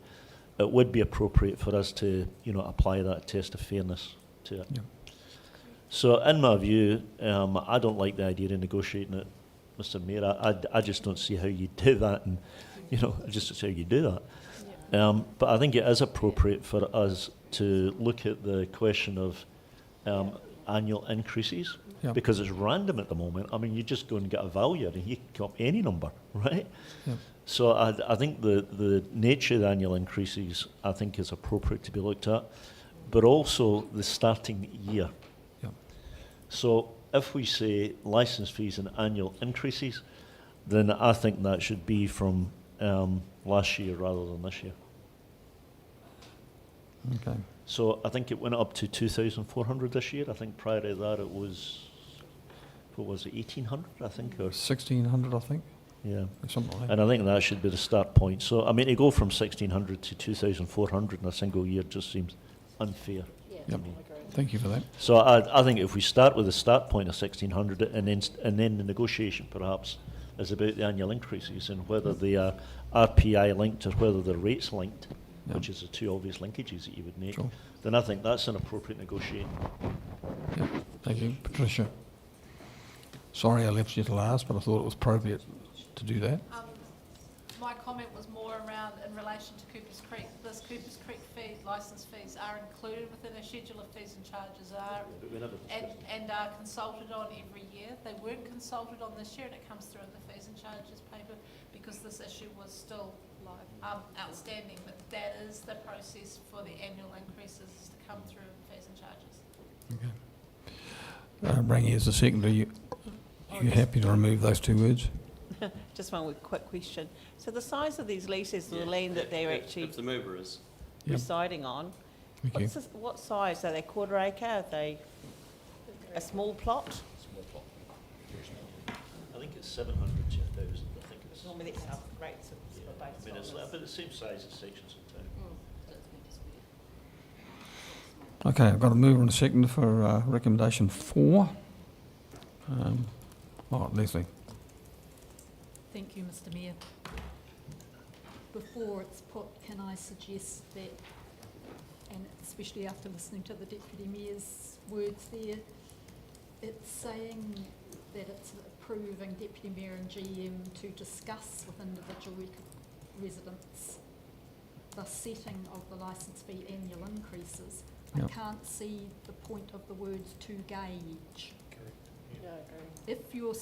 it would be appropriate for us to, apply that test of fairness to it. Yeah. So in my view, I don't like the idea of negotiating it, Mr. Mayor. I just don't see how you do that, and, I just don't see how you do that. But I think it is appropriate for us to look at the question of annual increases, Yeah. because it's random at the moment. I mean, you just go and get a value and you can come up any number, right? Yeah. So I think the nature of the annual increases, I think, is appropriate to be looked at, but also the starting year. Yeah. So if we say licence fees and annual increases, then I think that should be from last year rather than this year. Okay. So I think it went up to 2,400 this year. I think prior to that it was, what was it, 1,800, I think? Or 1,600, I think, yeah. something like that. And I think that should be the start point. So, I mean, to go from 1,600 to 2,400 in a single year just seems unfair. Yep. Thank you for that. So I think if we start with the start point of 1,600 and then the negotiation perhaps is about the annual increases and whether they are RPI linked or whether they're rates linked, Yep. which is the two obvious linkages that you would make, Sure. then I think that's an appropriate negotiating. Yep. Thank you. Patricia. Sorry I left you to last, but I thought it was appropriate to do that. My comment was more around in relation to Coopers Creek. This Coopers Creek fee, licence fees are included within a schedule of fees and charges and are consulted on every year. They weren't consulted on this year, and it comes through in the fees and charges paper because this issue was still outstanding. But that is the process for the annual increases to come through in fees and charges. Okay. Rangi as the seconder, you happy to remove those two words? Just one quick question. So the size of these leases, the land that they're actually If the mover is. Yep. residing on, Thank you. what size? Are they quarter acre? Are they a small plot? Small plot. I think it's 700 to 1,000. I think it's. Normally that's how rates are I based mean, on it's this. about the same size as sections of town. Okay, I've got a mover and a seconder for recommendation 4. Leslie. Thank you, Mr. Mayor. Before it's put, can I suggest that, and especially after listening to the Deputy Mayor's words there, it's saying that it's approving Deputy Mayor and GM to discuss with individual residents the setting of the licence fee annual increases. Yep. I can't see the point of the words to gauge. Yeah, I agree. If you're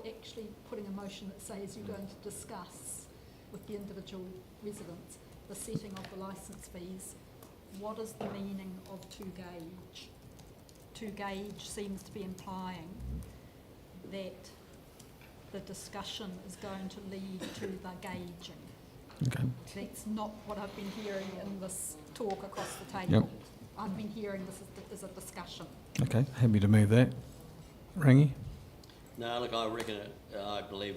actually putting a motion that says you're going to discuss with the individual residents the setting of the licence fees, what is the meaning of to gauge? To gauge seems to be implying that the discussion is going to lead to the gauging. Okay. That's not what I've been hearing in this talk across the table. Yep. I've been hearing this is a discussion. Okay, happy to move that. Rangi? No, look, I reckon I believe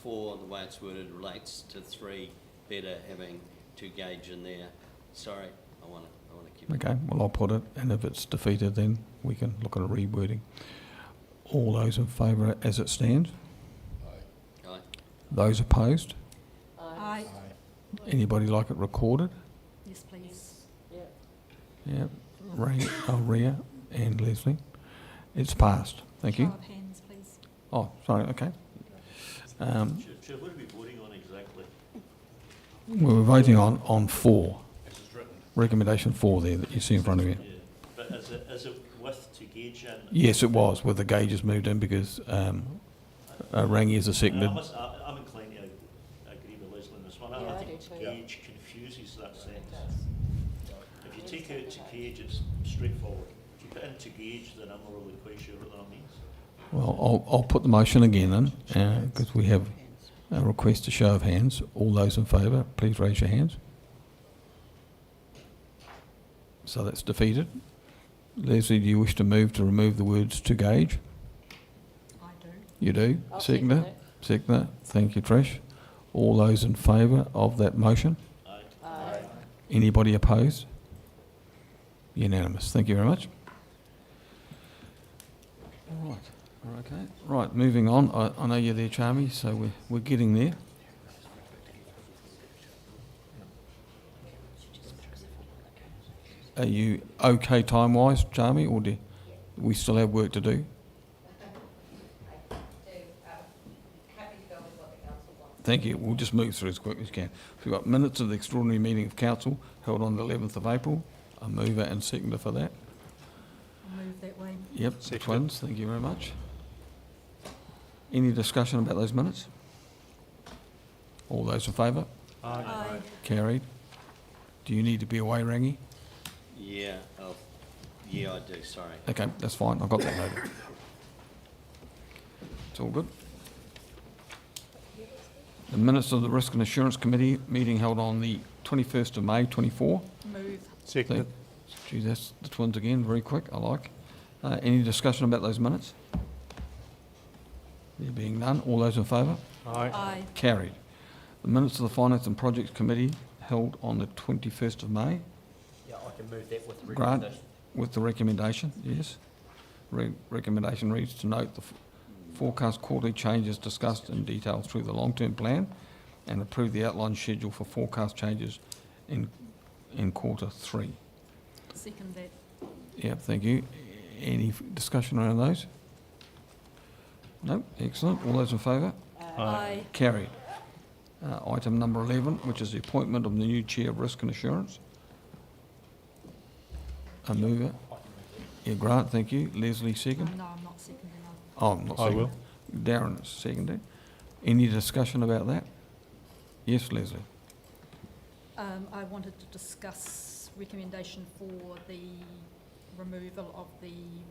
4, the way it's worded, relates to 3, better having to gauge in there. Sorry, I want to keep it. Okay, well, I'll put it, and if it's defeated, then we can look at a rewording. All those in favour as it stands? Aye. Those opposed? Aye. Anybody like it recorded? Yes, please. Yeah. Yeah, Ria and Leslie. It's passed. Thank you. Show of hands, please. Oh, sorry, okay. Chair, what are we voting on exactly? We're voting on 4. As is written. Recommendation 4 there that you see in front of you. Yeah. But is it with to gauge in? Yes, it was, with the gauges moved in because Rangi is a seconded. I'm inclined to agree with Leslie on this one. Yeah, I I think do too. gauge confuses that sentence. If you take out to gauge, it's straightforward. If you put into gauge, then I'm not really quite sure what that means. Well, I'll put the motion again in, because we have a request to show of hands. All those in favour, please raise your hands. So that's defeated. Leslie, do you wish to move to remove the words "to gauge"? I do. You do? I'll Seconder? second Seconder. Thank you, Trish. All those in favour of that motion? Aye. Anybody opposed? Unanimous. Thank you very much. All right. Okay. Right, moving on. I know you're there, Charmy, so we're getting there. Are you okay time-wise, Charmy, or do we still have work to do? Thank you. We'll just move through as quick as we can. We've got minutes of the extraordinary meeting of council held on the 11th of April. A mover and seconder for that. I'll move that way. Yep, the twins. Thank you very much. Any discussion about those minutes? All those in favour? Aye. Carried. Do you need to be away, Rangi? Yeah, yeah, I do, sorry. Okay, that's fine. I've got that noted. It's all good. The minutes of the Risk and Assurance Committee meeting held on the 21st of May 24. Move. Seconded. Gee, that's the twins again, very quick, I like. Any discussion about those minutes? There being none, all those in favour? Aye. Carried. The minutes of the Finance and Projects Committee held on the 21st of May. Yeah, I can move that with the Grant, recommendation. with the recommendation, yes. Recommendation reads to note the forecast quarterly changes discussed in detail through the long-term plan and approve the outline schedule for forecast changes in quarter 3. Second that. Yeah, thank you. Any discussion around those? No? Excellent. All those in favour? Aye. Carried. Item number 11, which is the appointment of the new Chair of Risk and Assurance. A mover. Yeah, Grant, thank you. Leslie, second. No, I'm not seconding. Oh, I'm not I second. will. Darren is seconded. Any discussion about that? Yes, Leslie. I wanted to discuss recommendation for the removal of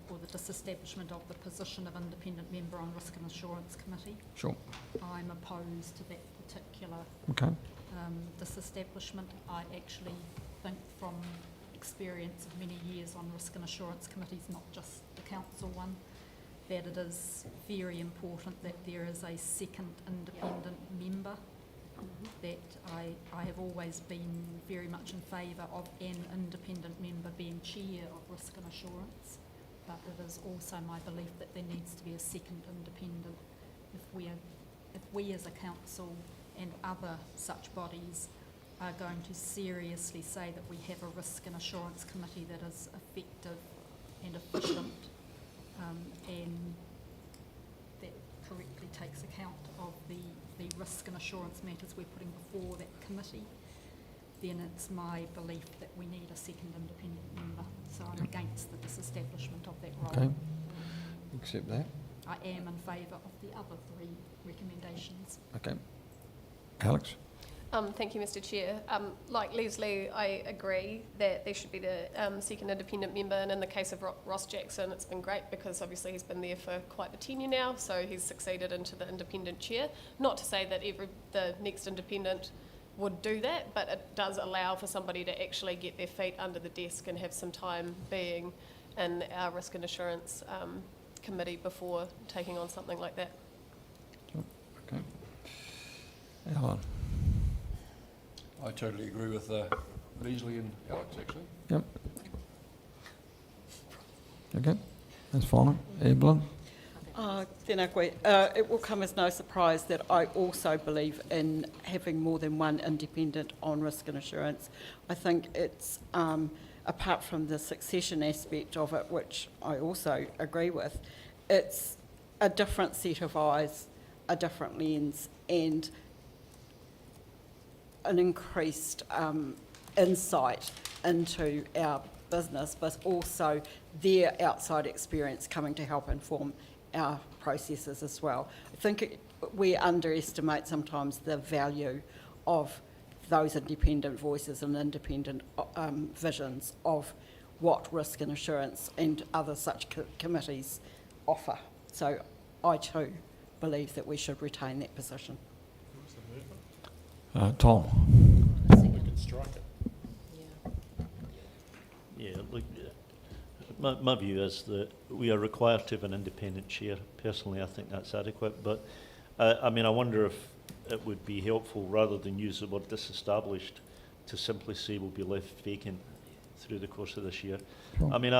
or the disestablishment of the position of independent member on Risk and Assurance Committee. Sure. I'm opposed to that particular Okay. disestablishment. I actually think from experience of many years on Risk and Assurance Committees, not just the council one, that it is very important that there is a second independent member. That I have always been very much in favour of an independent member being chair of Risk and Assurance, but it is also my belief that there needs to be a second independent. If we as a council and other such bodies are going to seriously say that we have a Risk and Assurance Committee that is effective and efficient, and that correctly takes account of the risk and assurance matters we're putting before that committee, then it's my belief that we need a second independent member. So I'm against the disestablishment of that role. Okay. Accept that. I am in favour of the other 3 recommendations. Okay. Alex? Thank you, Mr. Chair. Like Leslie, I agree that there should be the second independent member, and in the case of Ross Jackson, it's been great because obviously he's been there for quite the tenure now, so he's succeeded into the independent chair. Not to say that the next independent would do that, but it does allow for somebody to actually get their feet under the desk and have some time being in our Risk and Assurance Committee before taking on something like that. Okay. Alan? I totally agree with Leslie and Alex, actually. Yep. Okay, that's fine. Evelyn? Tēnā koe. It will come as no surprise that I also believe in having more than one independent on Risk and Assurance. I think it's, apart from the succession aspect of it, which I also agree with, it's a different set of eyes, a different lens, and an increased insight into our business, but also their outside experience coming to help inform our processes as well. I think we underestimate sometimes the value of those independent voices and independent visions of what risk and assurance and other such committees offer. So I too believe that we should retain that position. Tom? We could strike it. Yeah, look, my view is that we are required to have an independent chair. Personally, I think that's adequate, but I mean, I wonder if it would be helpful, rather than use the word disestablished, to simply say will be left vacant through the course of this year. Sure. I mean,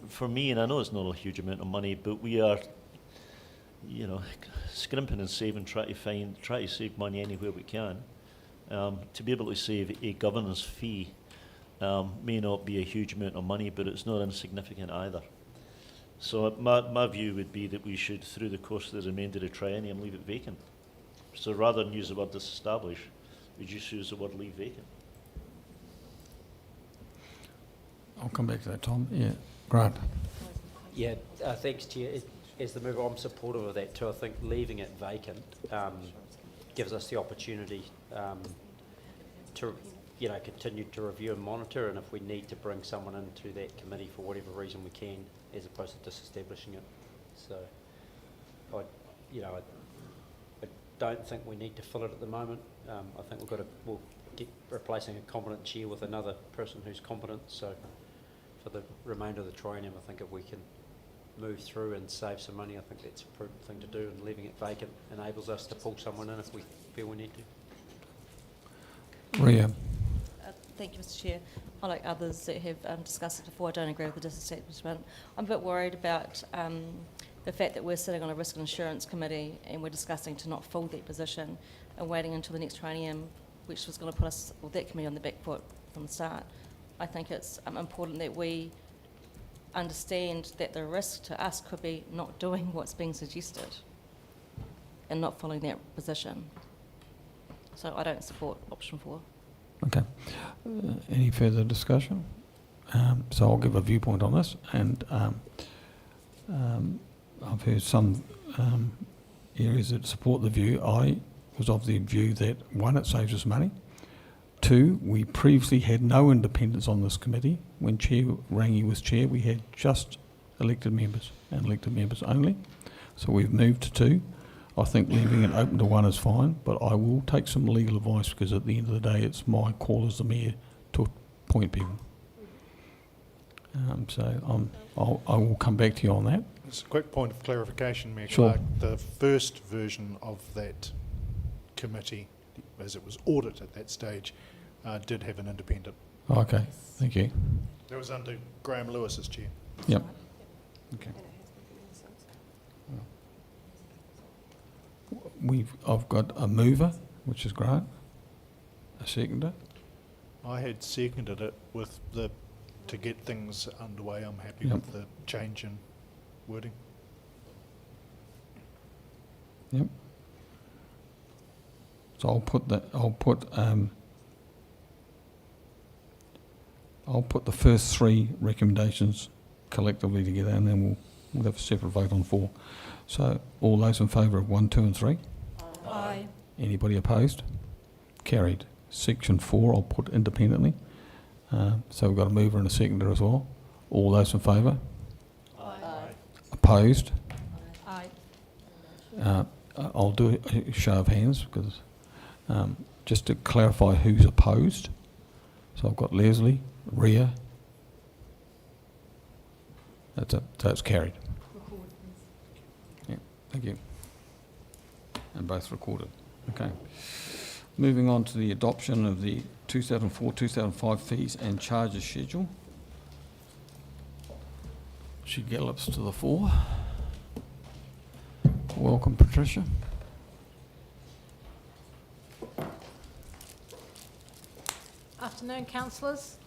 for me, and I know it's not a huge amount of money, but we are, you know, scrimping and saving, try to save money anywhere we can. To be able to save a governance fee may not be a huge amount of money, but it's not insignificant either. So my view would be that we should, through the course of the remainder of the triennium, leave it vacant. So rather than use the word disestablish, we just use the word leave vacant. I'll come back to that, Tom. Yeah, Grant. Yeah, thanks, Chair. As the mover, I'm supportive of that too. I think leaving it vacant gives us the opportunity to, you know, continue to review and monitor, and if we need to bring someone into that committee for whatever reason we can, as opposed to disestablishing it. So, I don't think we need to fill it at the moment. I think we'll get replacing a competent chair with another person who's competent. So, for the remainder of the triennium, I think if we can move through and save some money, I think that's a prudent thing to do, and leaving it vacant enables us to pull someone in if we feel we need to. Ria. Thank you, Mr. Chair. Like others that have discussed it before, I don't agree with the disestablishment. I'm a bit worried about the fact that we're sitting on a risk and insurance committee and we're discussing to not fill that position and waiting until the next triennium, which was going to put us, or that committee, on the back foot from the start. I think it's important that we understand that the risk to us could be not doing what's being suggested and not filling that position. So I don't support option 4. Okay. Any further discussion? So I'll give a viewpoint on this, and I've heard some areas that support the view. I was of the view that, 1, it saves us money. 2, we previously had no independents on this committee. When Chair Rangi was chair, we had just elected members and elected members only. So we've moved to 2. I think leaving it open to 1 is fine, but I will take some legal advice, because at the end of the day, it's my call as the mayor to appoint people. So I will come back to you on that. Just a quick point of clarification, Mayor Sure. Clark. The first version of that committee, as it was audited at that stage, did have an independent. Okay, thank you. That was under Graham Lewis as chair. Yep. Okay. I've got a mover, which is Grant, a seconder. I had seconded it with to get things underway. I'm happy Yep. with the change in wording. Yep. So I'll put the first 3 recommendations collectively together, and then we'll have a separate vote on 4. So all those in favour of 1, 2 and 3? Aye. Anybody opposed? Carried. Section 4 I'll put independently. So we've got a mover and a seconder as well. All those in favour? Aye. Opposed? Aye. I'll do a show of hands, because just to clarify who's opposed. So I've got Leslie, Ria. That's it. So it's carried. Yeah, thank you. And both recorded. Okay. Moving on to the adoption of the 2004-2005 fees and charges schedule. She gallops to the fore. Welcome, Patricia. Afternoon, councillors.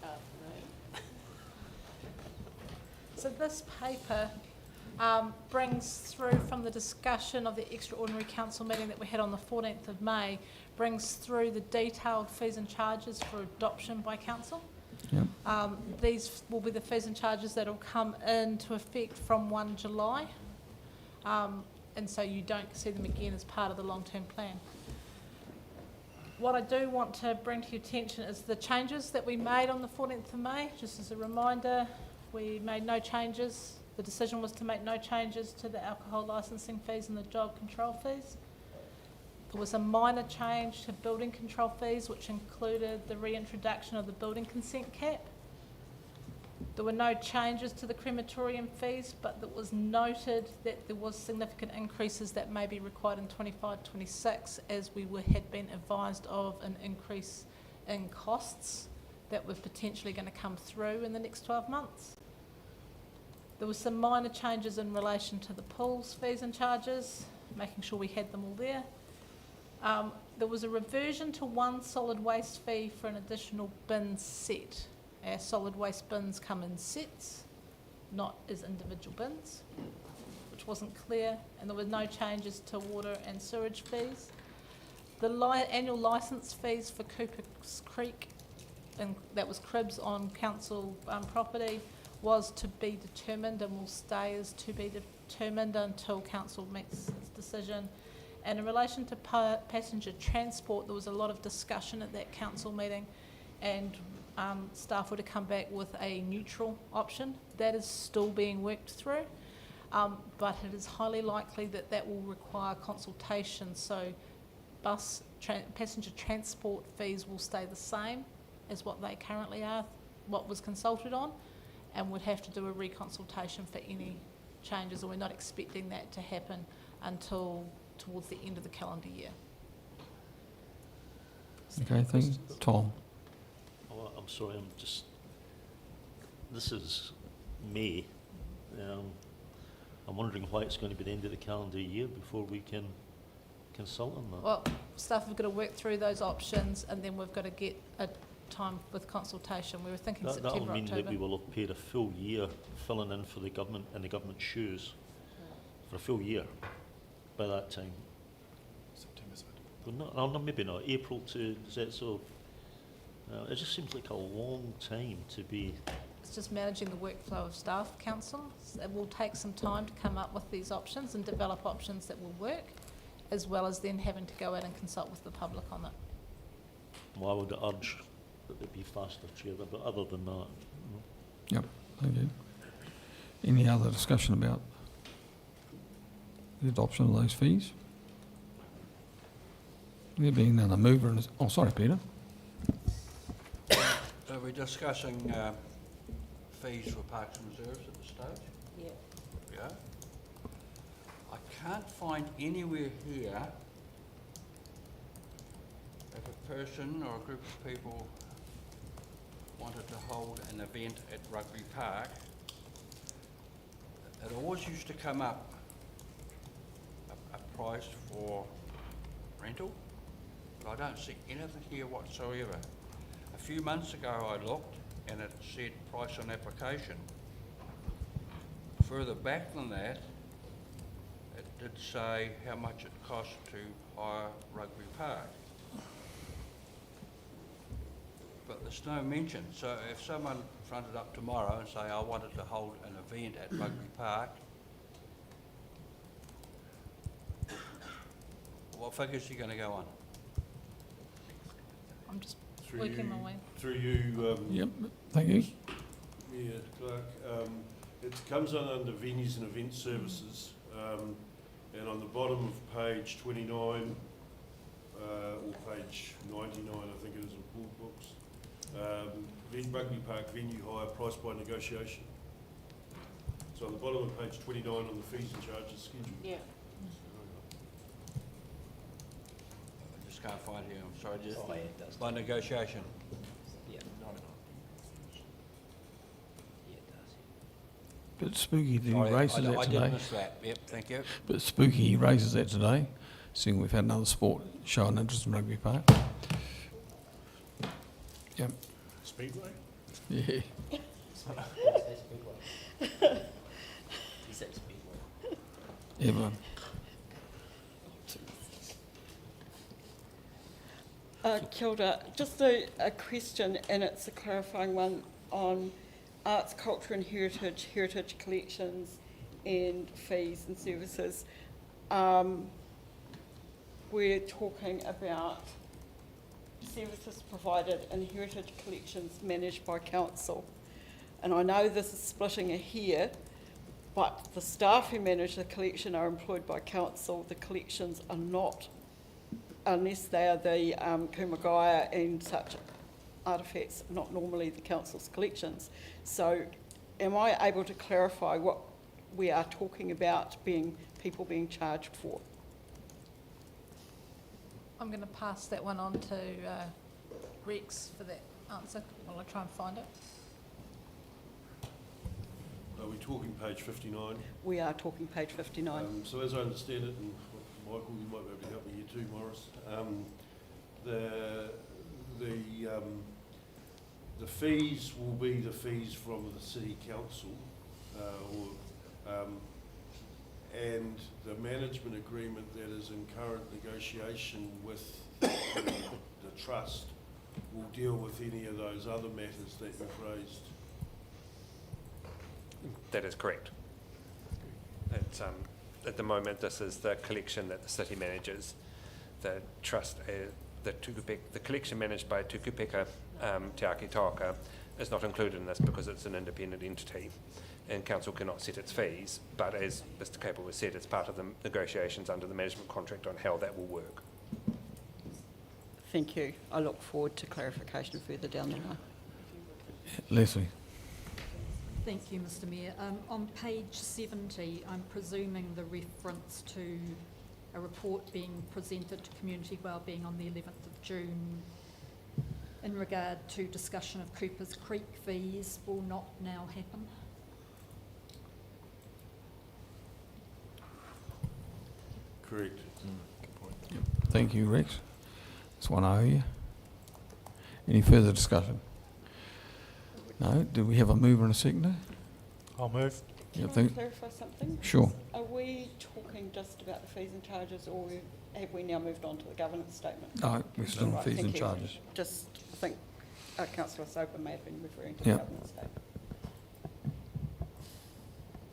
So this paper brings through, from the discussion of the extraordinary council meeting that we had on the 14th of May, brings through the detailed fees and charges for adoption by council. Yep. These will be the fees and charges that will come into effect from 1 July. And so you don't see them again as part of the long-term plan. what I do want to bring to your attention is the changes that we made on the 14th of May. Just as a reminder, we made no changes. The decision was to make no changes to the alcohol licensing fees and the dog control fees. There was a minor change to building control fees, which included the reintroduction of the building consent cap. There were no changes to the crematorium fees, but it was noted that there was significant increases that may be required in 25-26, as we had been advised of an increase in costs that were potentially going to come through in the next 12 months. There were some minor changes in relation to the pools fees and charges, making sure we had them all there. There was a reversion to one solid waste fee for an additional bin set. Our solid waste bins come in sets, not as individual bins, which wasn't clear, and there were no changes to water and sewage fees. The annual licence fees for Cooper's Creek, and that was cribs on council property, was to be determined and will stay as to be determined until council makes its decision. And in relation to passenger transport, there was a lot of discussion at that council meeting, and staff were to come back with a neutral option. That is still being worked through, but it is highly likely that that will require consultation. So passenger transport fees will stay the same as what they currently are, what was consulted on, and would have to do a reconsultation for any changes, and we're not expecting that to happen until towards the end of the calendar year. Okay, thank you. Tom? Oh, I'm sorry, this is May. I'm wondering why it's going to be the end of the calendar year before we can consult on that. Well, staff have got to work through those options, and then we've got to get a time with consultation. We were thinking September, That'll mean October. that we will have paid a full year filling in for the government in the government's shoes for a full year by that time. September's Well, no, maybe not. April to, is that so? It just seems like a long time to be. It's just managing the workflow of staff, council. It will take some time to come up with these options and develop options that will work, as well as then having to go in and consult with the public on it. Well, I would urge that it be faster, Chair, but other than that. Yep, thank you. Any other discussion about the adoption of those fees? There being none, a mover and oh, sorry, Peter. Are we discussing fees for parks and reserves at this stage? Yeah. Yeah. I can't find anywhere here if a person or a group of people wanted to hold an event at Rugby Park. It always used to come up a price for rental, but I don't see anything here whatsoever. A few months ago I looked and it said price on application. Further back than that, it did say how much it cost to hire Rugby Park. But there's no mention. So if someone fronted up tomorrow and say, I wanted to hold an event at Rugby Park, what figures are you going to go on? I'm just working my way. Through you, Yep, thank you. Mayor Clerk, it comes under venues and event services, and on the bottom of page 29, or page 99, I think it is in board books, Rugby Park venue hire price by negotiation. So on the bottom of page 29 on the fees and charges schedule. Yeah. I just can't find here, I'm sorry, just by negotiation. Bit spooky that he Sorry, raises that I today. did miss that, yep, thank you. Bit spooky he raises that today, seeing we've had another sport show an interest in Rugby Park. Yep. Speedway? Yeah. Everyone. Kia ora. Just a question, and it's a clarifying one on arts, culture and heritage collections and fees and services. We're talking about services provided in heritage collections managed by council. And I know this is splitting a hair, but the staff who manage the collection are employed by council. The collections are not, unless they are the kumagaya and such artefacts, not normally the council's collections. So am I able to clarify what we are talking about people being charged for? I'm going to pass that one on to Rex for that answer while I try and find it. Are we talking page 59? We are talking page 59. So as I understand it, and Michael, you might be able to help me here too, Morris, the fees will be the fees from the city council, and the management agreement that is in current negotiation with the trust will deal with any of those other matters that you've raised. That is correct. It's, at the moment, this is the collection that the city manages. The trust, the collection managed by Tukupeka Te Ake Tāka is not included in this because it's an independent entity and council cannot set its fees, but as Mr Capel has said, it's part of the negotiations under the management contract on how that will work. Thank you. I look forward to clarification further down the line. Leslie. Thank you, Mr Mayor. On page 70, I'm presuming the reference to a report being presented to Community Wellbeing on the 11th of June in regard to discussion of Cooper's Creek fees will not now happen. Correct. Yep. Thank you, Rex. That's one I owe you. Any further discussion? No? Do we have a mover and a seconder? I'll move. Can I clarify something? Sure. Are we talking just about the fees and charges, or have we now moved on to the governance statement? No, we're still on Right, fees thank and you. charges. Just think Councillor Soper may have been referring to the Yep. governance statement.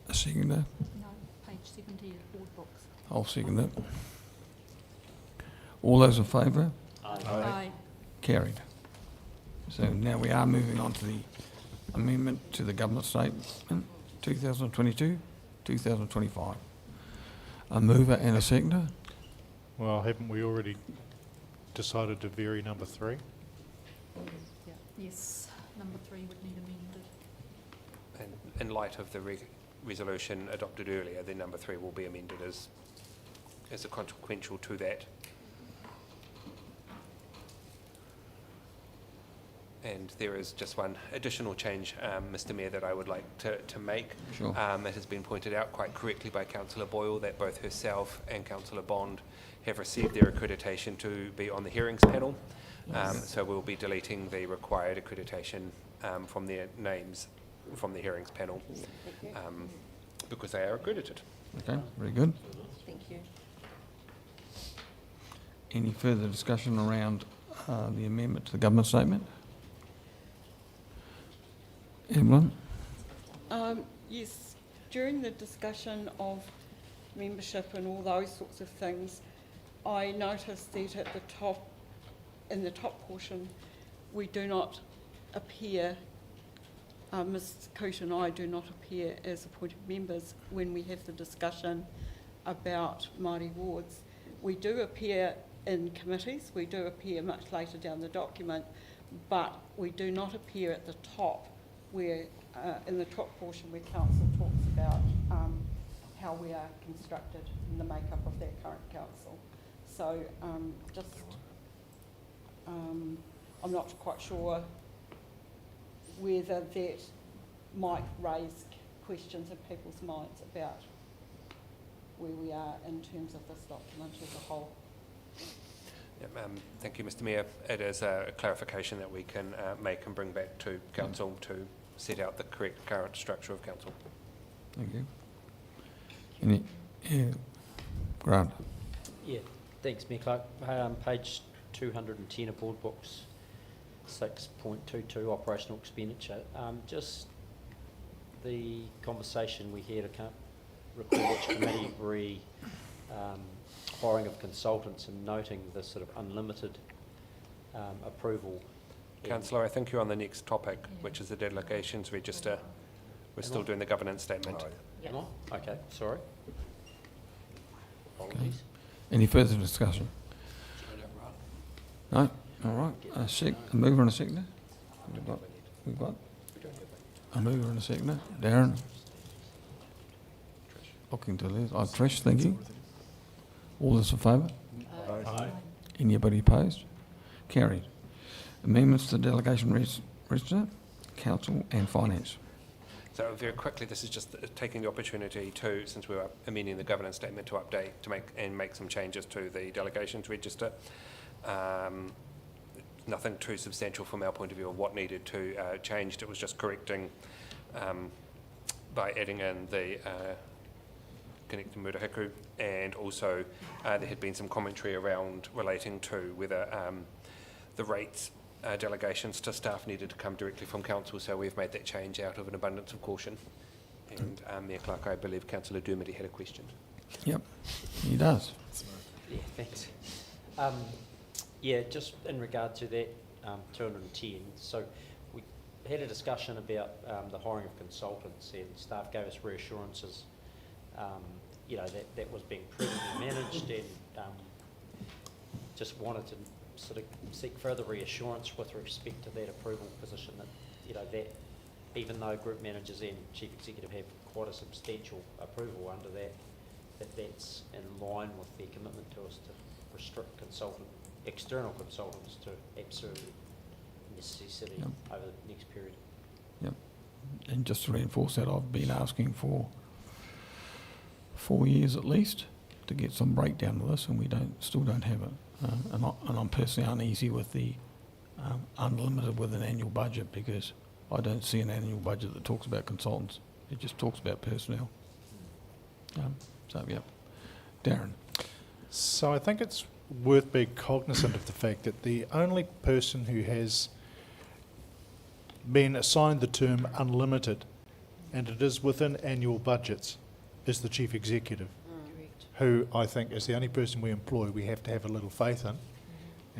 A seconder? No, page 70 is board books. I'll second that. All those in favour? Aye. Carried. So now we are moving on to the amendment to the government statement, 2022, 2025. A mover and a seconder? Well, haven't we already decided to vary number 3? Yes, number 3 would need amended. And in light of the resolution adopted earlier, then number 3 will be amended as a consequential to that. And there is just one additional change, Mr Mayor, that I would like to make. Sure. It has been pointed out quite correctly by Councillor Boyle that both herself and Councillor Bond have received their accreditation to be on the hearings panel. So we'll be deleting the required accreditation from their names from the hearings panel because they are accredited. Okay, very good. Thank you. Any further discussion around the amendment to the government statement? Anyone? Yes, during the discussion of membership and all those sorts of things, I noticed that at the top, in the top portion, we do not appear, Ms Coote and I do not appear as appointed members when we have the discussion about Māori wards. We do appear in committees, we do appear much later down the document, but we do not appear at the top where, in the top portion where council talks about how we are constructed and the makeup of that current council. So I'm not quite sure whether that might raise questions in people's minds about where we are in terms of this document as a whole. Yep, thank you, Mr Mayor. It is a clarification that we can make and bring back to council to set out the correct current structure of council. Thank you. Any, Grant? Yeah, thanks, Mayor Clark. Page 210 of Board Books, 6.22, operational expenditure. Just the conversation we had, I can't recall which committee, hiring of consultants and noting the sort of unlimited approval. And- Councillor, I think you're on the next topic, which is the delegations register. We're still doing the governance statement. Am I? Okay, sorry. Apologies. Any further discussion? No? All right. A mover and a seconder? We've got a mover and a seconder. Darren? Looking to Liz. Trish, thank you. All those in favour? Aye. Anybody opposed? Carried. Amendments to the delegation register, council and finance. So very quickly, this is just taking the opportunity to, since we were amending the governance statement, to update, to make some changes to the delegations register. Nothing too substantial from our point of view of what needed to changed. It was just correcting by adding in the connecting Murahiku, and also there had been some commentary around relating to whether the rates delegations to staff needed to come directly from council, so we've made that change out of an abundance of caution. And Mayor Clark, I believe Councillor Dermody had a question. Yep, he does. Yeah, thanks. Yeah, just in regard to that 210, so we had a discussion about the hiring of consultants, and staff gave us reassurances, you know, that was being prudently managed, and just wanted to sort of seek further reassurance with respect to that approval position, that, you know, that even though group managers and chief executive have quite a substantial approval under that, that's in line with their commitment to us to restrict external consultants to absolute necessity over the next period. Yep. And just to reinforce that, I've been asking for 4 years at least to get some breakdown of this, and we still don't have it. And I'm personally uneasy with the unlimited with an annual budget, because I don't see an annual budget that talks about consultants. It just talks about personnel. So, yep. Darren. So I think it's worth being cognizant of the fact that the only person who has been assigned the term unlimited, and it is within annual budgets, is the chief executive, who I think is the only person we employ we have to have a little faith in,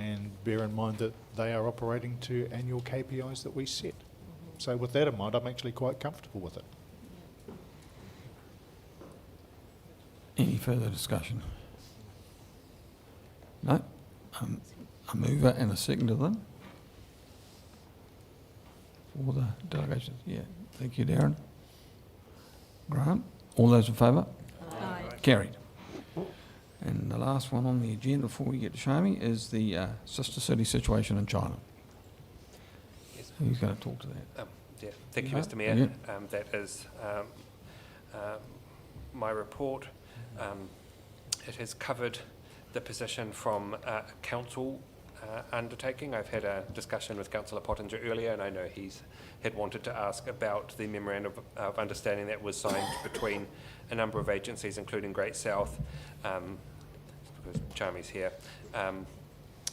and bear in mind that they are operating to annual KPIs that we set. So with that in mind, I'm actually quite comfortable with it. Any further discussion? No? A mover and a seconder then? For the delegations? Yeah. Thank you, Darren. Grant? All those in favour? Aye. Carried. And the last one on the agenda before we get to Shami is the sister city situation in China. Yes. Who's going to talk to that? Yeah. Thank you, Yeah. Mr Mayor. Yeah. That is my report. It has covered the position from a council undertaking. I've had a discussion with Councillor Pottinger earlier, and I know he's had wanted to ask about the memorandum of understanding that was signed between a number of agencies, including Great South, because Charmy's here,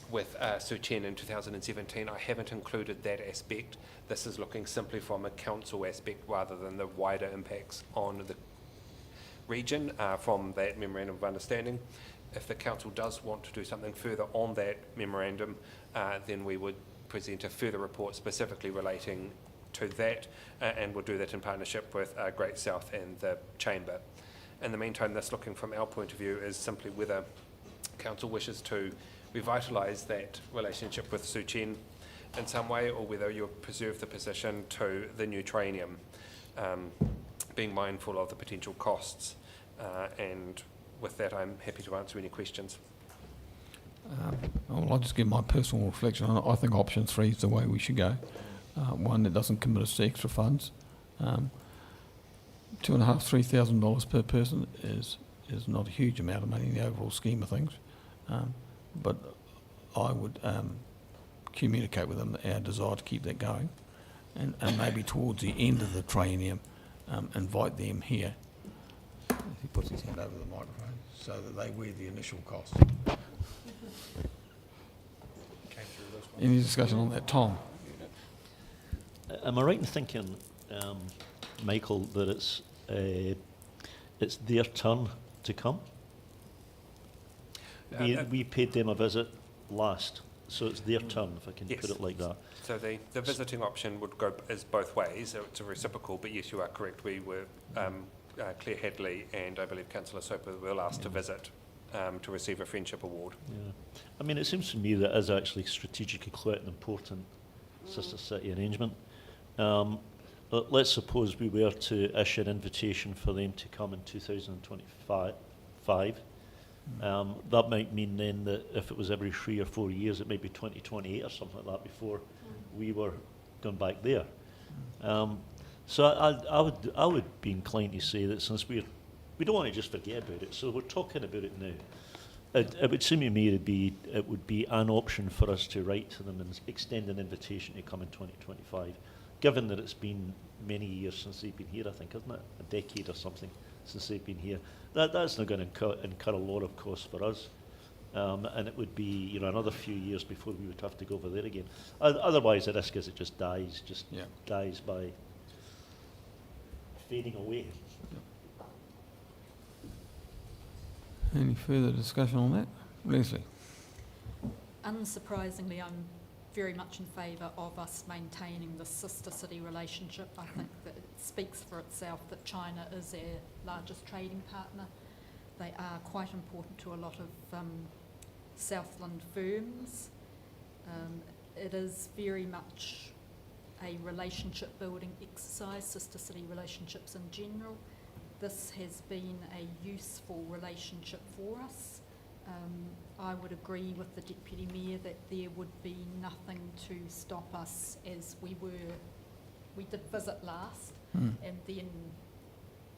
with Sue Chen in 2017. I haven't included that aspect. This is looking simply from a council aspect rather than the wider impacts on the region from that memorandum of understanding. If the council does want to do something further on that memorandum, then we would present a further report specifically relating to that, and we'll do that in partnership with Great South and the Chamber. In the meantime, this, looking from our point of view, is simply whether council wishes to revitalise that relationship with Sue Chen in some way, or whether you'll preserve the position to the new traineum, being mindful of the potential costs. And with that, I'm happy to answer any questions. Well, I'll just give my personal reflection on it. I think option 3 is the way we should go. One that doesn't commit us to extra funds. $2,500–3,000 per person is not a huge amount of money in the overall scheme of things. But I would communicate with them our desire to keep that going, and maybe towards the end of the traineum, invite them here. He puts his hand over the microphone so that they wear the initial cost. Any discussion on that, Tom? Am I right in thinking, Michael, that it's their turn to come? We paid them a visit last So it's their turn, if I can Yes. put it like that. So the visiting option would go as both ways, so it's a reciprocal, but yes, you are correct, we were, Claire Hadley and I believe Councillor Soper were asked to visit to receive a Friendship Award. Yeah. I mean, it seems to me that is actually strategically quite an important sister city arrangement. Let's suppose we were to issue an invitation for them to come in 2025. That might mean then that if it was every 3 or 4 years, it might be 2028 or something like that before we were going back there. So I would be inclined to say that since we don't want to just forget about it, so we're talking about it now. It would seem to me it would be an option for us to write to them and extend an invitation to come in 2025, given that it's been many years since they've been here, I think, isn't it? A decade or something since they've been here. That's not going to incur a lot of cost for us. And it would be another few years before we would have to go over there again. Otherwise, the risk is it just dies by fading away. Any further discussion on that? Leslie? Unsurprisingly, I'm very much in favour of us maintaining the sister city relationship. I think that it speaks for itself that China is our largest trading partner. They are quite important to a lot of Southland firms. It is very much a relationship building exercise, sister city relationships in general. This has been a useful relationship for us. I would agree with the Deputy Mayor that there would be nothing to stop us as we did visit last and then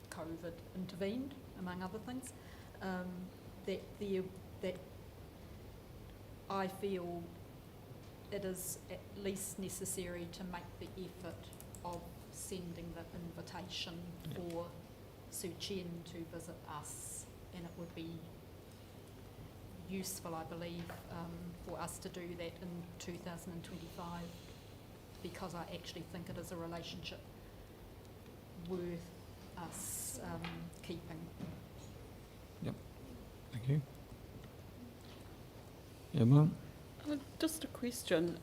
COVID intervened, among other things, that I feel it is at least necessary to make the effort of sending the invitation for Sue Chen to visit us, and it would be useful, I believe, for us to do that in 2025, because I actually think it is a relationship worth us keeping. Yep. Thank you. Yeah, Mark? Just a question.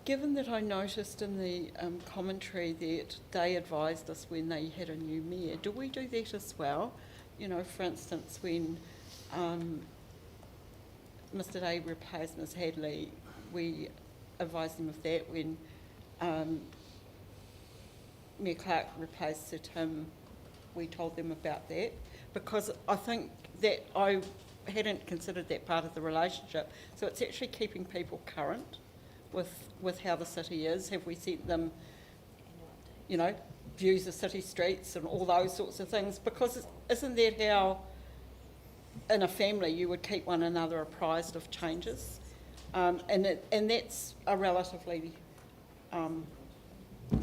Given that I noticed in the commentary that they advised us when they had a new mayor, do we do that as well? For instance, when Mr Day replaced Ms Hadley, we advised them of that. When Mayor Clark replaced Sir Tim, we told them about that. Because I think that I hadn't considered that part of the relationship. So it's actually keeping people current with how the city is. Have we sent them, views of city streets and all those sorts of things? Because isn't that how, in a family, you would keep one another apprised of changes? And that's a relatively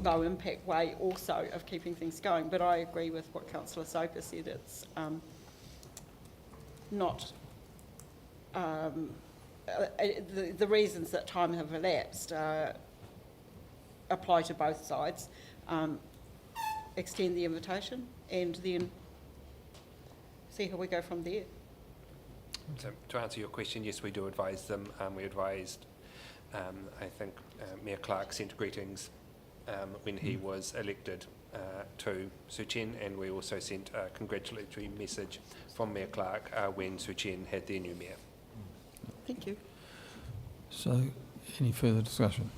low impact way also of keeping things going. But I agree with what Councillor Soper said. It's not... the reasons that time have elapsed apply to both sides. Extend the invitation and then see how we go from there. So to answer your question, yes, we do advise them. We advised, I think Mayor Clark sent greetings when he was elected to Sue Chen, and we also sent a congratulatory message from Mayor Clark when Sue Chen had their new mayor. Thank you. So, any further discussion?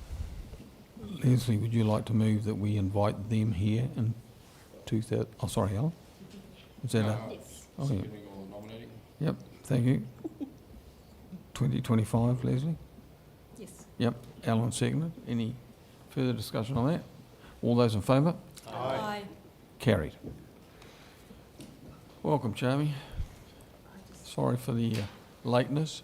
Leslie, would you like to move that we invite them here in 2000? Oh, sorry, Alan. Is that Yes. Oh, yeah. Seconding or nominating? Yep, thank you. 2025, Leslie? Yes. Yep, Alan seconded. Any further discussion on that? All those in favour? Aye. Carried. Welcome, Jamie. Sorry for the lateness.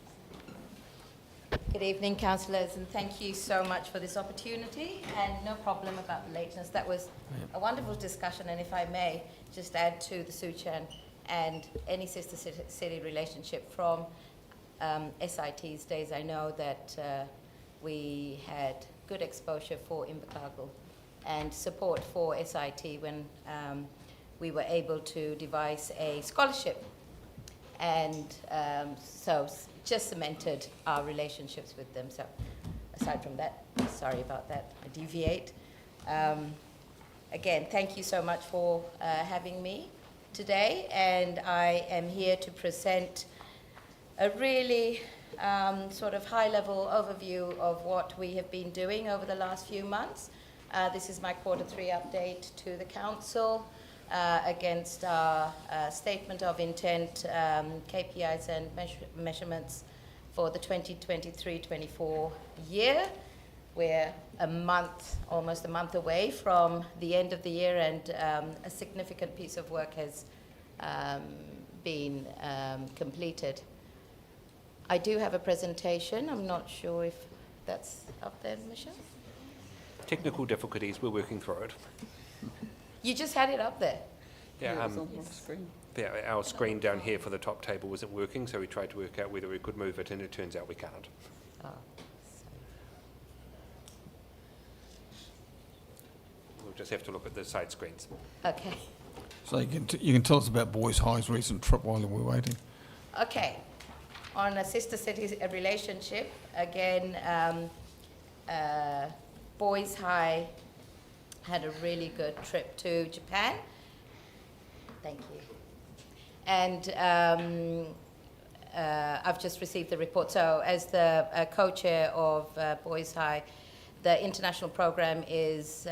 Good evening, councillors, and thank you so much for this opportunity, and no problem about the lateness. That was a wonderful discussion, and if I may just add to the Sue Chen and any sister city relationship from SIT's days, I know that we had good exposure for Invercargill and support for SIT when we were able to devise a scholarship. and just cemented our relationships with them. So aside from that, sorry about that, I deviate. Again, thank you so much for having me today, and I am here to present a really sort of high-level overview of what we have been doing over the last few months. This is my Q3 update to the Council against our statement of intent, KPIs and measurements for the 2023-24 year. We're almost a month away from the end of the year, and a significant piece of work has been completed. I do have a presentation. I'm not sure if that's up there, Michelle. Technical difficulties, we're working through it. You just had it up there. Yeah, It was on the screen. yeah, our screen down here for the top table wasn't working, so we tried to work out whether we could move it, and it turns out we can't. Oh, We'll just have to look at the side screens. okay. So you can tell us about Boys High's recent trip while we're waiting. Okay. On a sister city relationship, again, Boys High had a really good trip to Japan. Thank you. And I've just received the report. So as the co-chair of Boys High, the international program is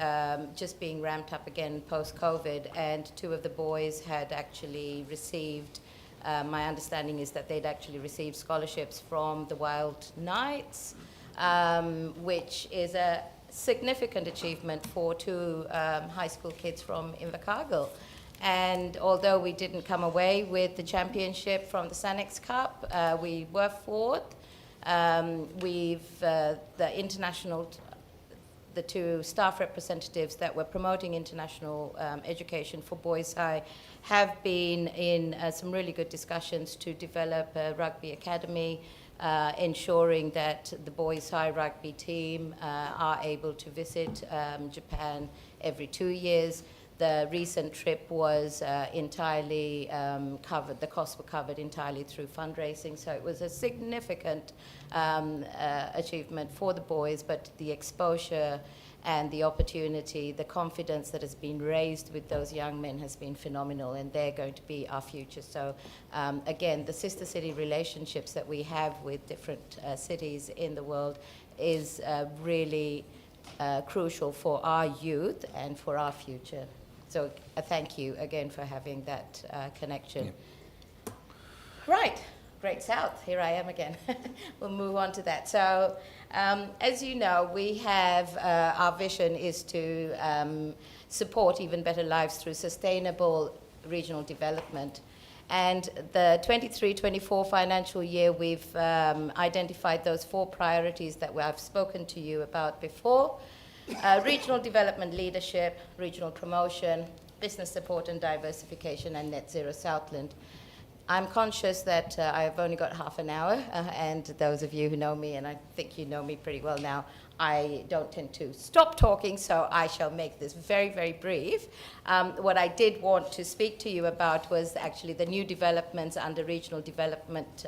just being ramped up again post-COVID, and 2 of the boys had actually received, my understanding is that they'd actually received scholarships from the Wild Knights, which is a significant achievement for 2 high school kids from Invercargill. And although we didn't come away with the championship from the Sanex Cup, we were 4th. The 2 staff representatives that were promoting international education for Boys High have been in some really good discussions to develop a rugby academy, ensuring that the Boys High rugby team are able to visit Japan every 2 years. The recent trip was entirely covered, the costs were covered entirely through fundraising, so it was a significant achievement for the boys, but the exposure and the opportunity, the confidence that has been raised with those young men has been phenomenal, and they're going to be our future. So again, the sister city relationships that we have with different cities in the world is really crucial for our youth and for our future. So thank you again for having that connection. Yeah. Right, Great South, here I am again. We'll move on to that. So as you know, we have, our vision is to support even better lives through sustainable regional development. And the 23-24 financial year, we've identified those 4 priorities that I've spoken to you about before. Regional development leadership, regional promotion, business support and diversification, and Net Zero Southland. I'm conscious that I've only got half an hour, and those of you who know me, and I think you know me pretty well now, I don't tend to stop talking, so I shall make this very, very brief. What I did want to speak to you about was actually the new developments under regional development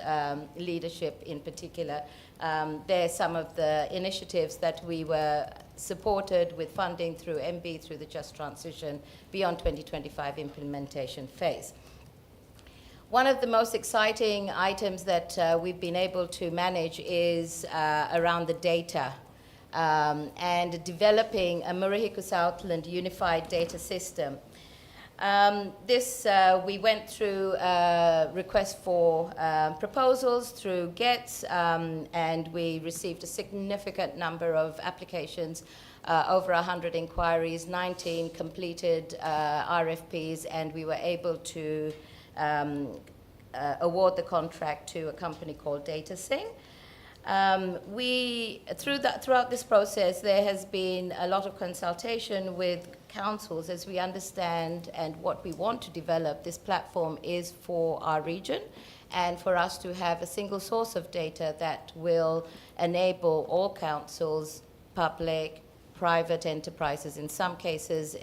leadership in particular. They're some of the initiatives that we were supported with funding through MB, through the Just Transition Beyond 2025 implementation phase. One of the most exciting items that we've been able to manage is around the data and developing a Murihiku Southland unified data system. We went through requests for proposals through GETS, and we received a significant number of applications, over 100 inquiries, 19 completed RFPs, and we were able to award the contract to a company called DataSing. Throughout this process, there has been a lot of consultation with councils as we understand and what we want to develop. This platform is for our region and for us to have a single source of data that will enable all councils, public, private enterprises, in some cases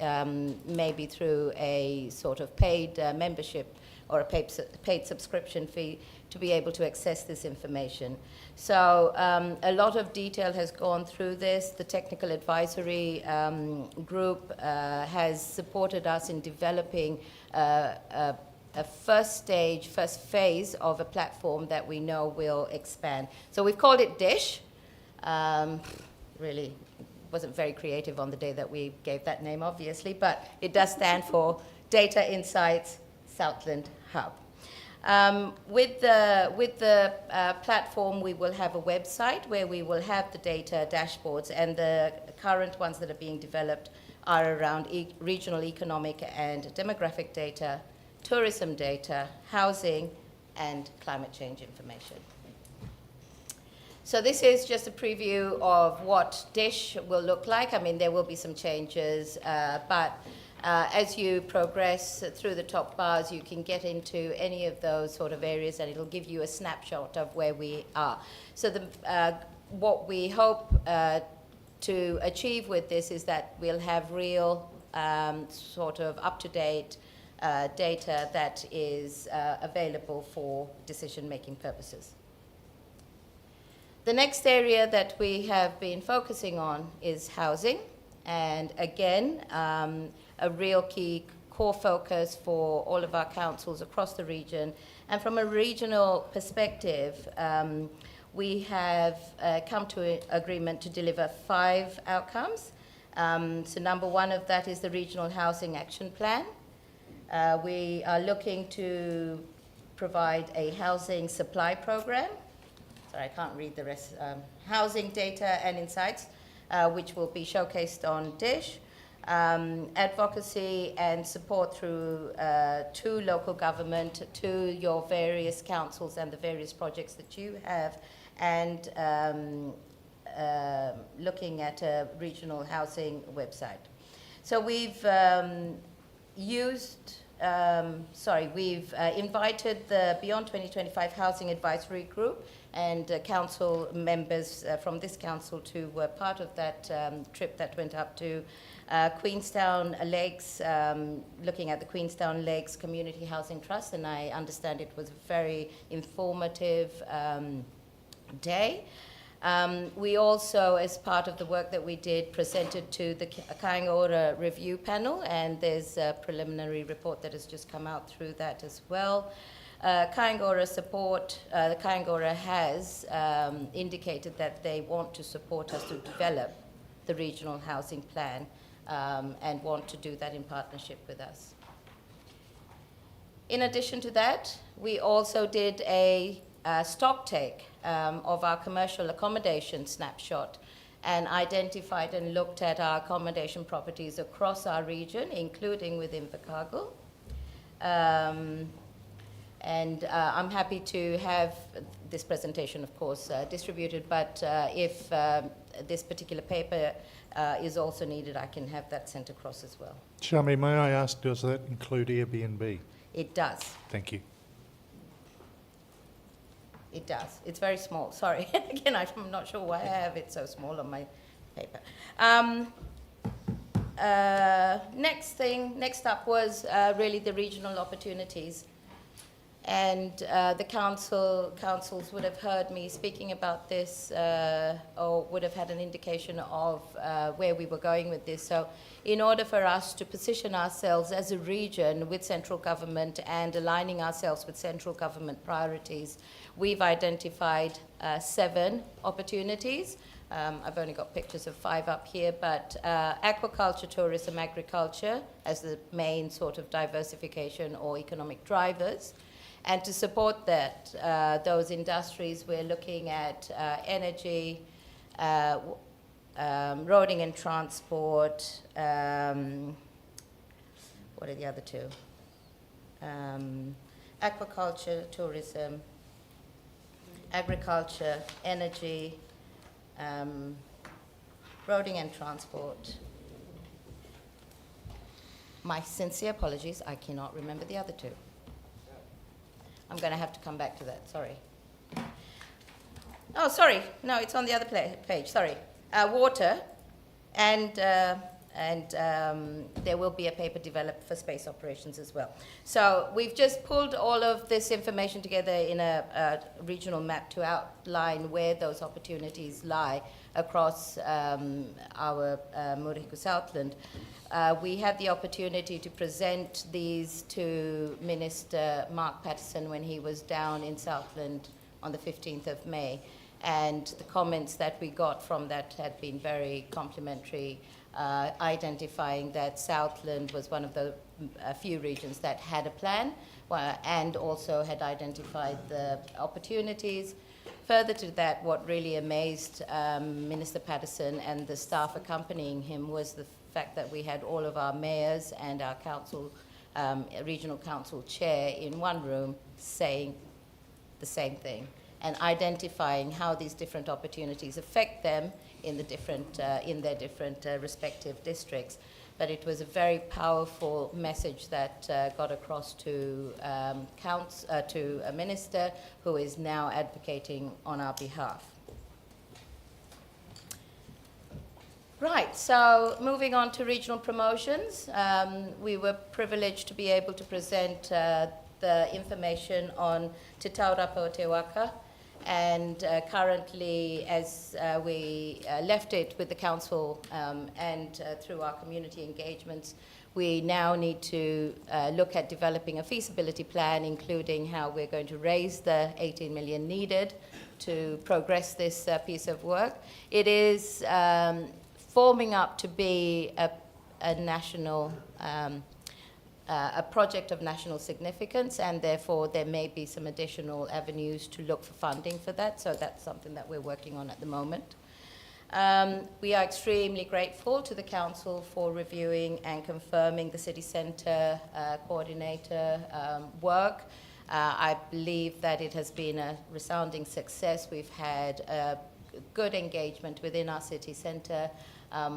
maybe through a sort of paid membership or a paid subscription fee, to be able to access this information. So a lot of detail has gone through this. The technical advisory group has supported us in developing a first phase of a platform that we know will expand. So we've called it DISH. Really wasn't very creative on the day that we gave that name, obviously, but it does stand for Data Insights Southland Hub. With the platform, we will have a website where we will have the data dashboards, and the current ones that are being developed are around regional economic and demographic data, tourism data, housing, and climate change information. So this is just a preview of what DISH will look like. I mean, there will be some changes, but as you progress through the top bars, you can get into any of those sort of areas, and it'll give you a snapshot of where we are. So what we hope to achieve with this is that we'll have real sort of up-to-date data that is available for decision-making purposes. The next area that we have been focusing on is housing, and again, a real key core focus for all of our councils across the region. And from a regional perspective, we have come to an agreement to deliver 5 outcomes. So number 1 of that is the Regional Housing Action Plan. We are looking to provide a housing supply program. Sorry, I can't read the rest. Housing data and insights, which will be showcased on DISH. Advocacy and support through to local government, to your various councils and the various projects that you have, and looking at a regional housing website. So we've invited the Beyond 2025 Housing Advisory Group and council members from this council to were part of that trip that went up to Queenstown Lakes, looking at the Queenstown Lakes Community Housing Trust, and I understand it was a very informative day. We also, as part of the work that we did, presented to the Kāinga Review Panel, and there's a preliminary report that has just come out through that as well. Kāinga support, the Kāinga has indicated that they want to support us to develop the regional housing plan and want to do that in partnership with us. In addition to that, we also did a stock take of our commercial accommodation snapshot and identified and looked at our accommodation properties across our region, including with Invercargill. And I'm happy to have this presentation, of course, distributed, but if this particular paper is also needed, I can have that sent across as well. Shami, may I ask, does that include Airbnb? It does. Thank you. It does. It's very small. Sorry. Again, I'm not sure why I have it so small on my paper. Next up was really the regional opportunities. And the councils would have heard me speaking about this or would have had an indication of where we were going with this. So in order for us to position ourselves as a region with central government and aligning ourselves with central government priorities, we've identified 7 opportunities. I've only got pictures of 5 up here, but aquaculture, tourism, agriculture as the main sort of diversification or economic drivers. And to support that, those industries, we're looking at energy, roading and transport. What are the other 2? Aquaculture, tourism, agriculture, energy, roading and transport. My sincere apologies, I cannot remember the other 2. I'm going to have to come back to that, sorry. Oh, sorry, no, it's on the other page, sorry. Water, there will be a paper developed for space operations as well. So we've just pulled all of this information together in a regional map to outline where those opportunities lie across our Murihiku Southland. We had the opportunity to present these to Minister Mark Patterson when he was down in Southland on the 15th of May. And the comments that we got from that had been very complimentary, identifying that Southland was one of the few regions that had a plan and also had identified the opportunities. Further to that, what really amazed Minister Patterson and the staff accompanying him was the fact that we had all of our mayors and our council, regional council chair in one room saying the same thing and identifying how these different opportunities affect them in their different respective districts. But it was a very powerful message that got across to a minister who is now advocating on our behalf. Right, so moving on to regional promotions, we were privileged to be able to present the information on Te Taurapa o Te Waka, and currently, as we left it with the council and through our community engagements, we now need to look at developing a feasibility plan, including how we're going to raise the 18 million needed to progress this piece of work. It is forming up to be a national a project of national significance, and therefore there may be some additional avenues to look for funding for that, so that's something that we're working on at the moment. We are extremely grateful to the council for reviewing and confirming the city centre coordinator work. I believe that it has been a resounding success. We've had good engagement within our city centre.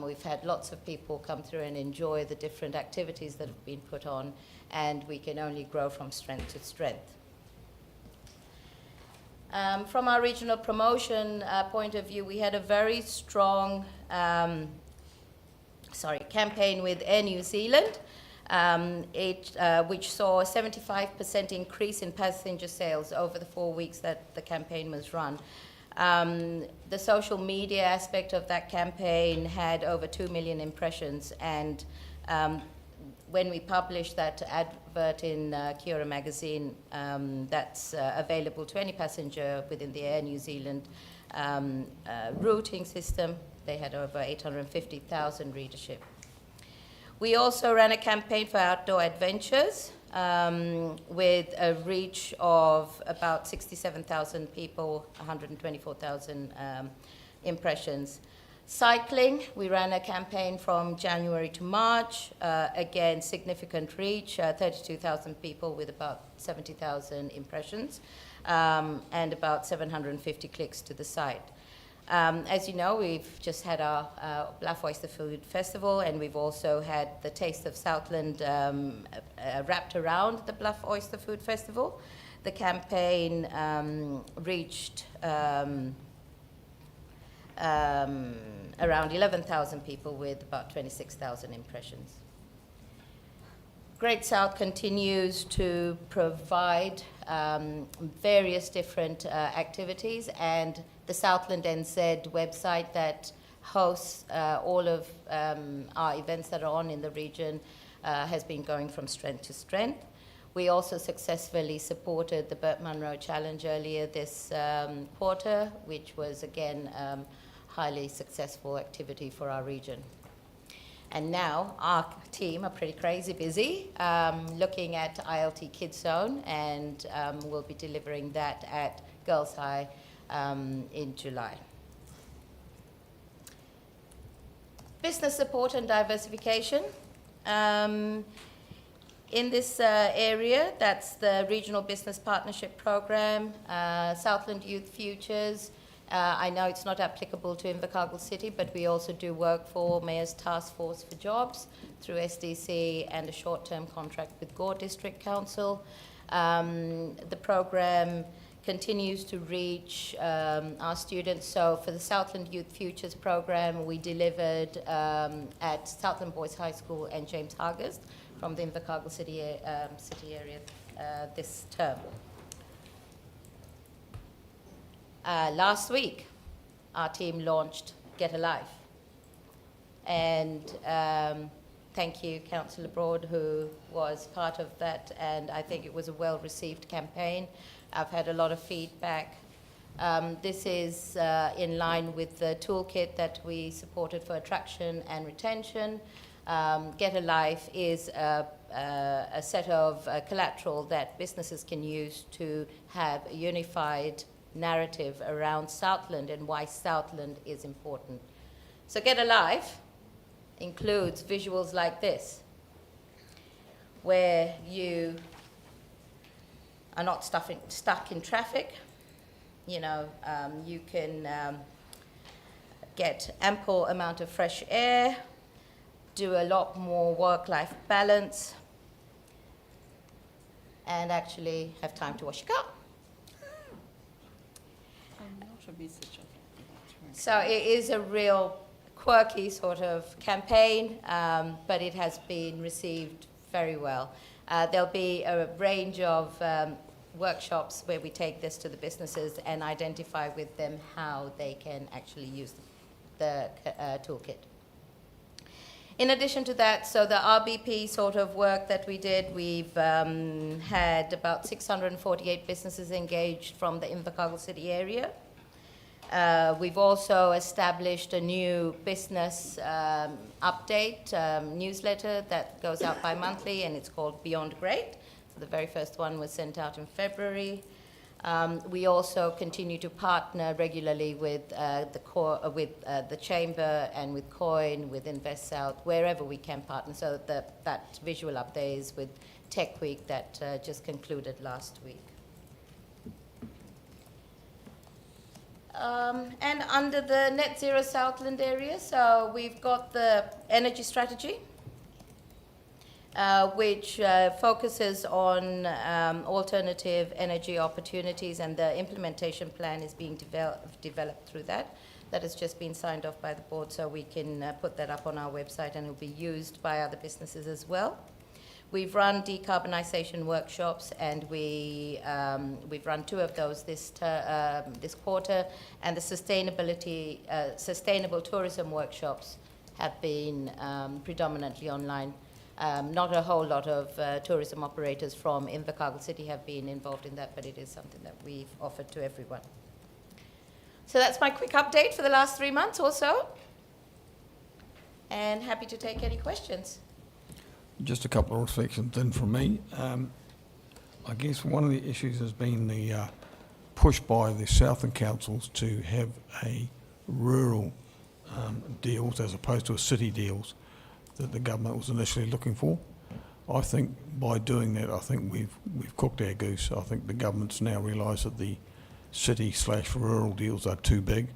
We've had lots of people come through and enjoy the different activities that have been put on, and we can only grow from strength to strength. From our regional promotion point of view, we had a very strong campaign with Air New Zealand, which saw a 75% increase in passenger sales over the 4 weeks that the campaign was run. The social media aspect of that campaign had over 2 million impressions, and when we published that advert in Kia Ora magazine, that's available to any passenger within the Air New Zealand routing system. They had over 850,000 readership. We also ran a campaign for outdoor adventures with a reach of about 67,000 people, 124,000 impressions. Cycling, we ran a campaign from January to March, again significant reach, 32,000 people with about 70,000 impressions, and about 750 clicks to the site. As you know, we've just had our Bluff Oyster Food Festival, and we've also had the Taste of Southland wrapped around the Bluff Oyster Food Festival. The campaign reached around 11,000 people with about 26,000 impressions. Great South continues to provide various different activities, and the Southland NZ website that hosts all of our events that are on in the region has been going from strength to strength. We also successfully supported the Burt Munro Challenge earlier this quarter, which was again highly successful activity for our region. And now our team are pretty crazy busy looking at ILT Kids Zone, and we'll be delivering that at Girls High in July. Business support and diversification. In this area, that's the Regional Business Partnership Program, Southland Youth Futures. I know it's not applicable to Invercargill City, but we also do work for Mayor's Task Force for Jobs through SDC and a short-term contract with Gore District Council. The program continues to reach our students. So for the Southland Youth Futures program, we delivered at Southland Boys High School and James Hargest from the Invercargill city area this term. Last week, our team launched Get a Life. And thank you, Councillor Broad, who was part of that, and I think it was a well-received campaign. I've had a lot of feedback. This is in line with the toolkit that we supported for attraction and retention. Get a Life is a set of collateral that businesses can use to have a unified narrative around Southland and why Southland is important. So Get a Life includes visuals like this, where you are not stuck in traffic. You know, you can get ample amount of fresh air, do a lot more work-life balance, and actually have time to wash your car. So it is a real quirky sort of campaign, but it has been received very well. There'll be a range of workshops where we take this to the businesses and identify with them how they can actually use the toolkit. In addition to that, so the RBP sort of work that we did, we've had about 648 businesses engaged from the Invercargill city area. We've also established a new business update newsletter that goes out bi-monthly, and it's called Beyond Great. So the very first one was sent out in February. We also continue to partner regularly with the Chamber and with COIN, with Invest South, wherever we can partner. So that visual update is with Tech Week that just concluded last week. And under the Net Zero Southland area, so we've got the energy strategy, which focuses on alternative energy opportunities, and the implementation plan is being developed through that. That has just been signed off by the board, so we can put that up on our website, and it will be used by other businesses as well. We've run decarbonisation workshops, and we've run 2 of those this quarter, and the sustainable tourism workshops have been predominantly online. Not a whole lot of tourism operators from Invercargill City have been involved in that, but it is something that we've offered to everyone. So that's my quick update for the last 3 months or so, and happy to take any questions. Just a couple of reflections then from me. I guess one of the issues has been the push by the Southern councils to have a rural deals as opposed to a city deals that the government was initially looking for. I think by doing that, I think we've cooked our goose. I think the government's now realised that the city/rural deals are too big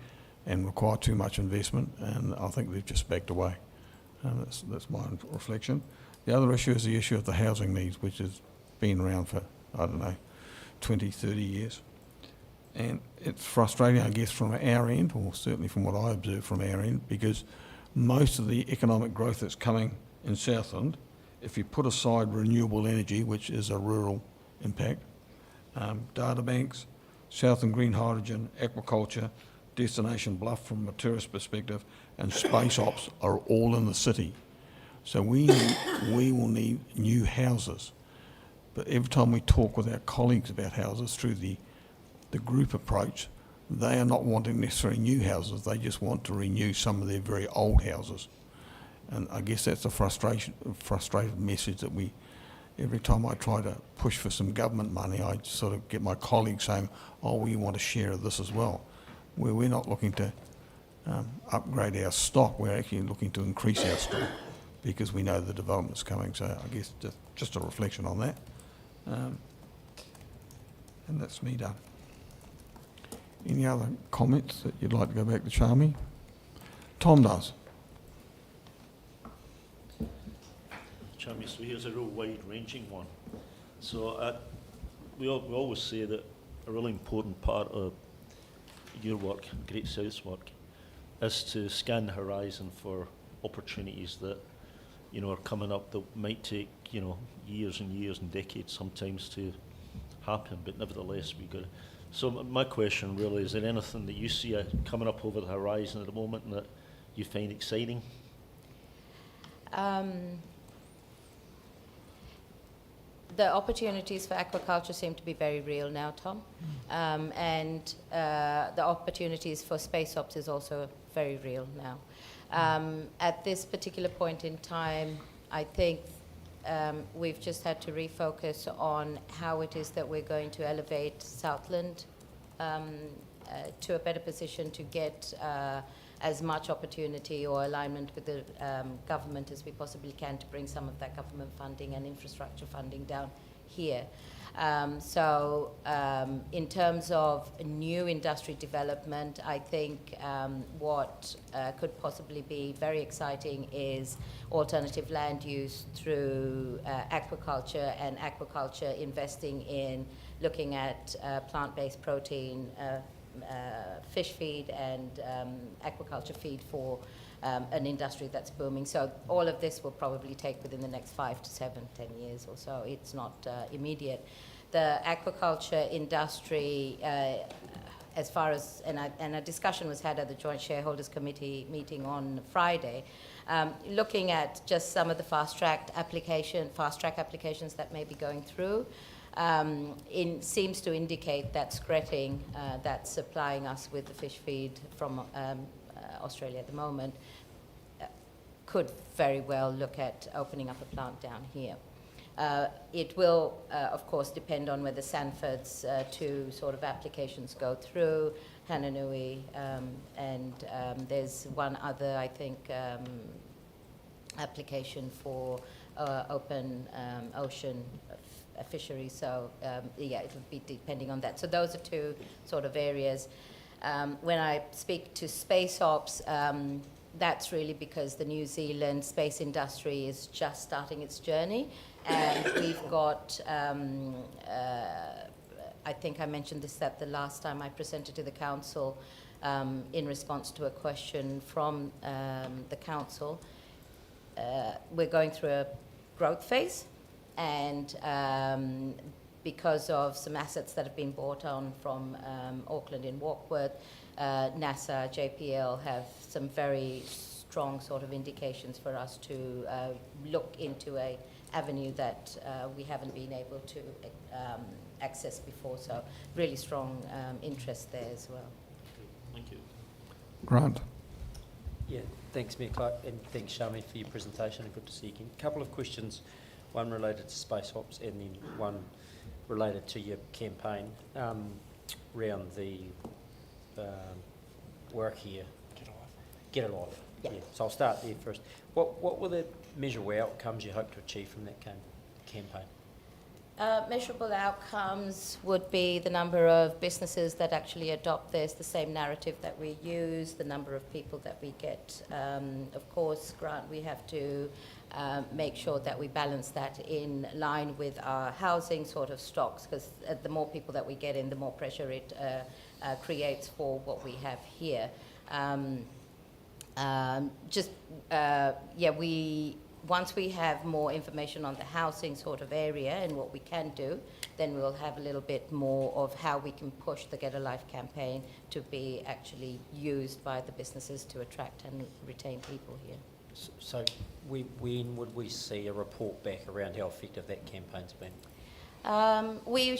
and require too much investment, and I think they've just backed away. That's my reflection. The other issue is the issue of the housing needs, which has been around for, I don't know, 20, 30 years. And it's frustrating, I guess, from our end, or certainly from what I observe from our end, because most of the economic growth that's coming in Southland, if you put aside renewable energy, which is a rural impact, data banks, Southland green hydrogen, aquaculture, Destination Bluff from a tourist perspective, and space ops are all in the city. So we will need new houses. But every time we talk with our colleagues about houses through the group approach, they are not wanting necessarily new houses. They just want to renew some of their very old houses. And I guess that's a frustrated message that every time I try to push for some government money, I sort of get my colleagues saying, oh, we want a share of this as well. Where we're not looking to upgrade our stock, we're actually looking to increase our stock, because we know the development's coming. So I guess just a reflection on that. And that's me done. Any other comments that you'd like to go back to Charmy? Tom does. Charmy, so here's a real wide-ranging one. So we always say that a really important part of your work, Great South's work, is to scan the horizon for opportunities that, you know, are coming up that might take, you know, years and years and decades sometimes to happen, but nevertheless we got. So my question really is there anything that you see coming up over the horizon at the moment that you find exciting? The opportunities for aquaculture seem to be very real now, Tom. And the opportunities for space ops is also very real now. At this particular point in time, I think we've just had to refocus on how it is that we're going to elevate Southland to a better position to get as much opportunity or alignment with the government as we possibly can to bring some of that government funding and infrastructure funding down here. In terms of new industry development, I think what could possibly be very exciting is alternative land use through aquaculture, and aquaculture investing in looking at plant-based protein, fish feed and aquaculture feed for an industry that's booming. So all of this will probably take within the next 5 to 7, 10 years or so. It's not immediate. The aquaculture industry, as far as, and a discussion was had at the Joint Shareholders Committee meeting on Friday, looking at just some of the fast-track applications that may be going through. Seems to indicate that Skretting, that's supplying us with the fish feed from Australia at the moment, could very well look at opening up a plant down here. It will, of course, depend on whether Sanford's two sort of applications go through, Hananui, and there's one other, I think, application for open ocean fishery. So yeah, it would be depending on that. So those are two sort of areas. When I speak to space ops, that's really because the New Zealand space industry is just starting its journey, and we've got, I think I mentioned this at the last time I presented to the council in response to a question from the council. We're going through a growth phase, and because of some assets that have been bought on from Auckland in Warkworth, NASA, JPL have some very strong sort of indications for us to look into a avenue that we haven't been able to access before. So really strong interest there as well. Thank you. Grant. Yeah, thanks, Mayor Clark, and thanks, Shami, for your presentation, and good to see you again. A couple of questions, one related to space ops and then one related to your campaign around the work here. Get Alive. Yeah. So I'll start there first. What were the measurable outcomes you hope to achieve from that campaign? Measurable outcomes would be the number of businesses that actually adopt this, the same narrative that we use, the number of people that we get. Of course, Grant, we have to make sure that we balance that in line with our housing sort of stocks, because the more people that we get in, the more pressure it creates for what we have here. Once we have more information on the housing sort of area and what we can do, then we'll have a little bit more of how we can push the Get a Life campaign to be actually used by the businesses to attract and retain people here. So when would we see a report back around how effective that campaign's been? We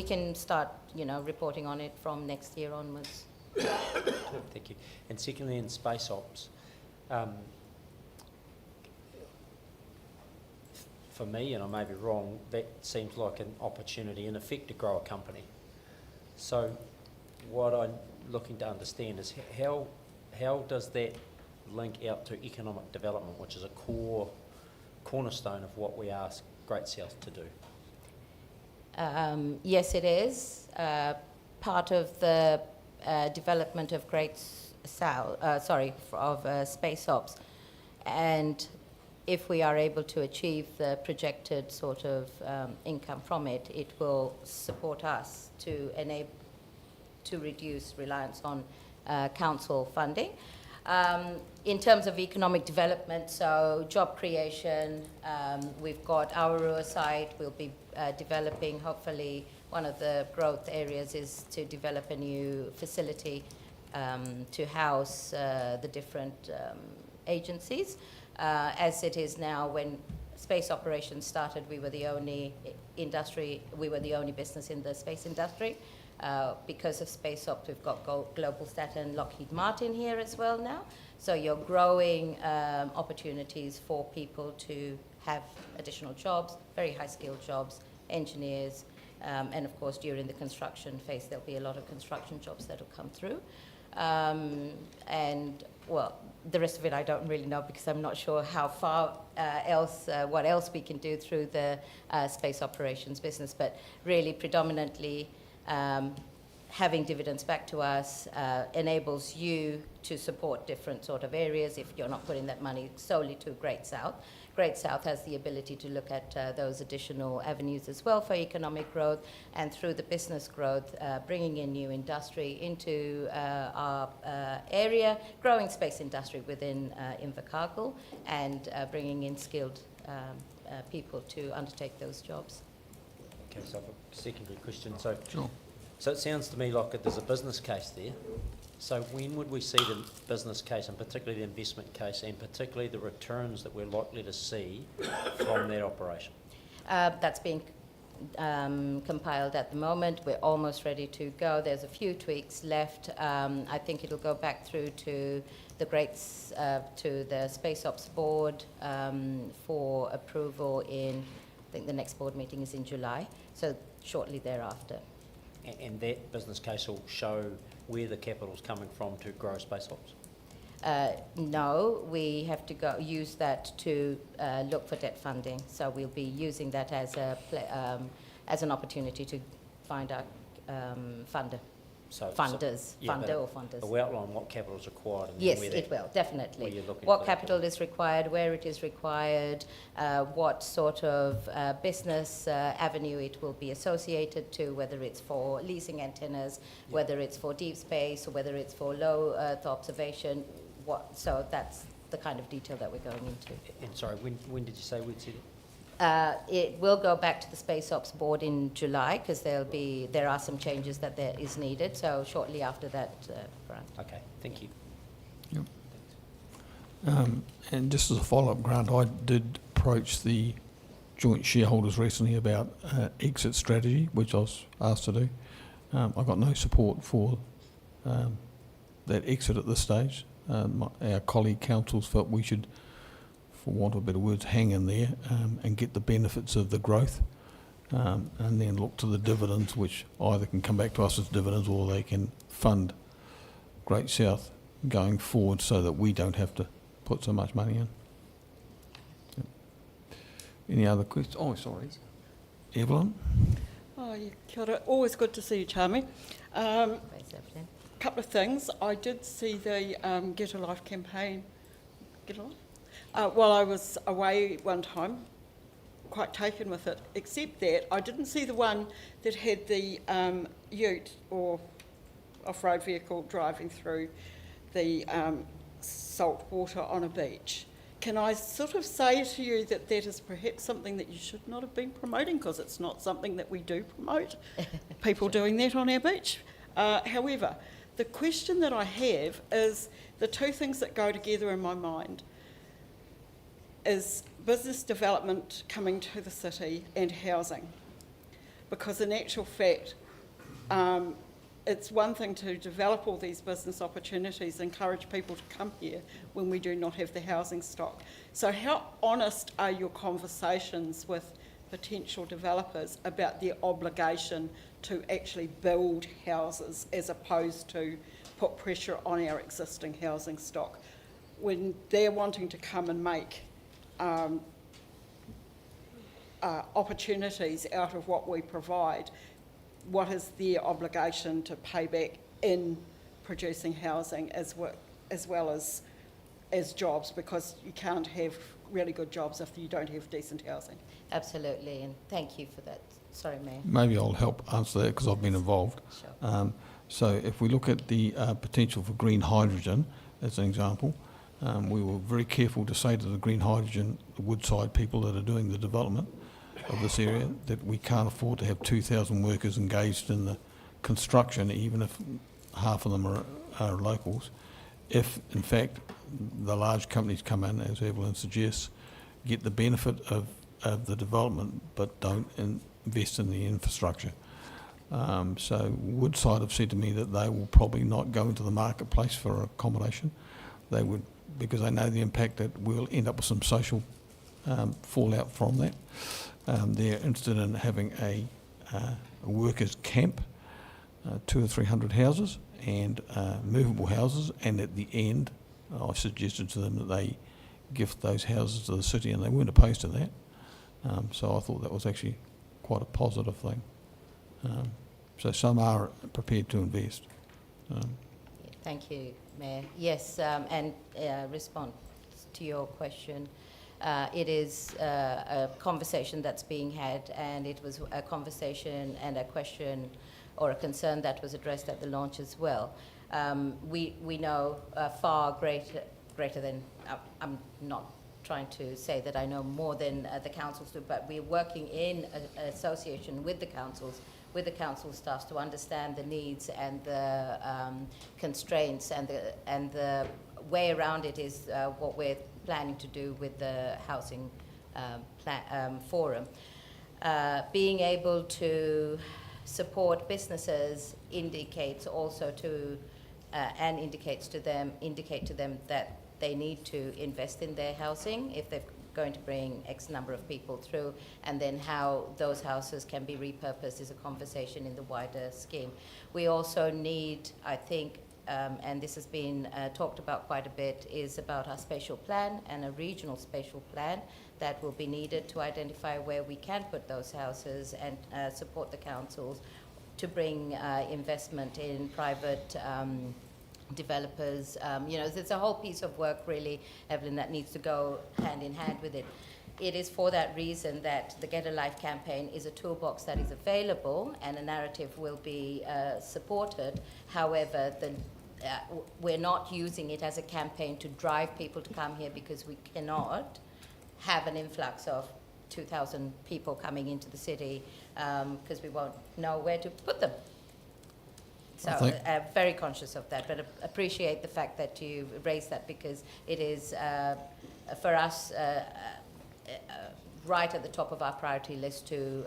can start, reporting on it from next year onwards. Thank you. And secondly, in space ops, for me, and I may be wrong, that seems like an opportunity in effect to grow a company. So what I'm looking to understand is how does that link out to economic development, which is a cornerstone of what we ask Great South to do? Yes, it is. Part of the development of Space Ops, and if we are able to achieve the projected sort of income from it, it will support us to enable to reduce reliance on council funding. In terms of economic development, so job creation, we've got Aurora site. We'll be developing, hopefully, one of the growth areas is to develop a new facility to house the different agencies. As it is now, when space operations started, we were the only business in the space industry. Because of Space Ops, we've got Globalstat and Lockheed Martin here as well now. So you're growing opportunities for people to have additional jobs, very high-skilled jobs, engineers, and of course during the construction phase there'll be a lot of construction jobs that will come through. And well, the rest of it I don't really know because I'm not sure how far what else we can do through the space operations business, but really predominantly having dividends back to us enables you to support different sort of areas if you're not putting that money solely to Great South. Great South has the ability to look at those additional avenues as well for economic growth, and through the business growth, bringing in new industry into our area, growing space industry within Invercargill, and bringing in skilled people to undertake those jobs. Okay, so I've a secondary question. So, Sure. so it sounds to me like there's a business case there. So when would we see the business case, and particularly the investment case, and particularly the returns that we're likely to see from that operation? That's being compiled at the moment. We're almost ready to go. There's a few tweaks left. I think it'll go back through to the to the Space Ops Board for approval in, I think the next board meeting is in July, so shortly thereafter. And that business case will show where the capital's coming from to grow Space Ops? No, we have to go use that to look for debt funding. So we'll be using that as as an opportunity to find our funder. Funders. But we outline what capital is required. And yes, where it will, definitely. What capital is required, where it is required, what sort of business avenue it will be associated to, whether it's for leasing antennas, whether it's for deep space, or whether it's for low Earth observation. So that's the kind of detail that we're going into. And sorry, when did you say we'd see it? It will go back to the Space Ops Board in July because there are some changes that there is needed. So shortly after that, Grant. Okay, thank you. Yep. And just as a follow-up, Grant, I did approach the joint shareholders recently about exit strategy, which I was asked to do. I got no support for that exit at this stage. Our colleague councils felt we should, for want of better words, hang in there and get the benefits of the growth and then look to the dividends, which either can come back to us as dividends or they can fund Great South going forward so that we don't have to put so much money in. Yep. Any other questions? Oh, sorry. Evelyn? Oh, yeah, kia ora. Always good to see you, Charmy. Couple of things. I did see the Get a Life campaign. Get a Life? While I was away one time, quite taken with it, except that I didn't see the one that had the ute or off-road vehicle driving through the salt water on a beach. Can I sort of say to you that that is perhaps something that you should not have been promoting, because it's not something that we do promote, people doing that on our beach. However, the question that I have is the two things that go together in my mind is business development coming to the city and housing. Because in actual fact, it's one thing to develop all these business opportunities, encourage people to come here when we do not have the housing stock. So how honest are your conversations with potential developers about their obligation to actually build houses as opposed to put pressure on our existing housing stock when they're wanting to come and make opportunities out of what we provide? What is their obligation to pay back in producing housing as well as jobs? Because you can't have really good jobs if you don't have decent housing. Absolutely, and thank you for that. Sorry, Mayor. Maybe I'll help answer that because I've been involved. Sure. So if we look at the potential for green hydrogen as an example, we were very careful to say to the green hydrogen, the Woodside people that are doing the development of this area, that we can't afford to have 2,000 workers engaged in the construction, even if half of them are locals. If, in fact, the large companies come in, as Evelyn suggests, get the benefit of the development but don't invest in the infrastructure. So Woodside have said to me that they will probably not go into the marketplace for accommodation. They would, because they know the impact that we'll end up with some social fallout from that. They're interested in having a workers' camp, 200 or 300 houses and movable houses, and at the end I suggested to them that they gift those houses to the city, and they weren't opposed to that. So I thought that was actually quite a positive thing. So some are prepared to invest. Thank you, Mayor. Yes, and response to your question, it is a conversation that's being had, and it was a conversation and a question or a concern that was addressed at the launch as well. We know far greater than, I'm not trying to say that I know more than the councils do, but we're working in association with the councils, with the council staffs, to understand the needs and the constraints, and the way around it is what we're planning to do with the housing forum. Being able to support businesses indicates also to and indicate to them that they need to invest in their housing if they're going to bring X number of people through, and then how those houses can be repurposed is a conversation in the wider scheme. We also need, I think, and this has been talked about quite a bit, is about our spatial plan and a regional spatial plan that will be needed to identify where we can put those houses and support the councils to bring investment in private developers. You know, there's a whole piece of work really, Evelyn, that needs to go hand in hand with it. It is for that reason that the Get a Life campaign is a toolbox that is available, and a narrative will be supported. However, we're not using it as a campaign to drive people to come here, because we cannot have an influx of 2,000 people coming into the city, because we won't know where to put them. So very conscious of that, but appreciate the fact that you raised that, because it is, for us, right at the top of our priority list to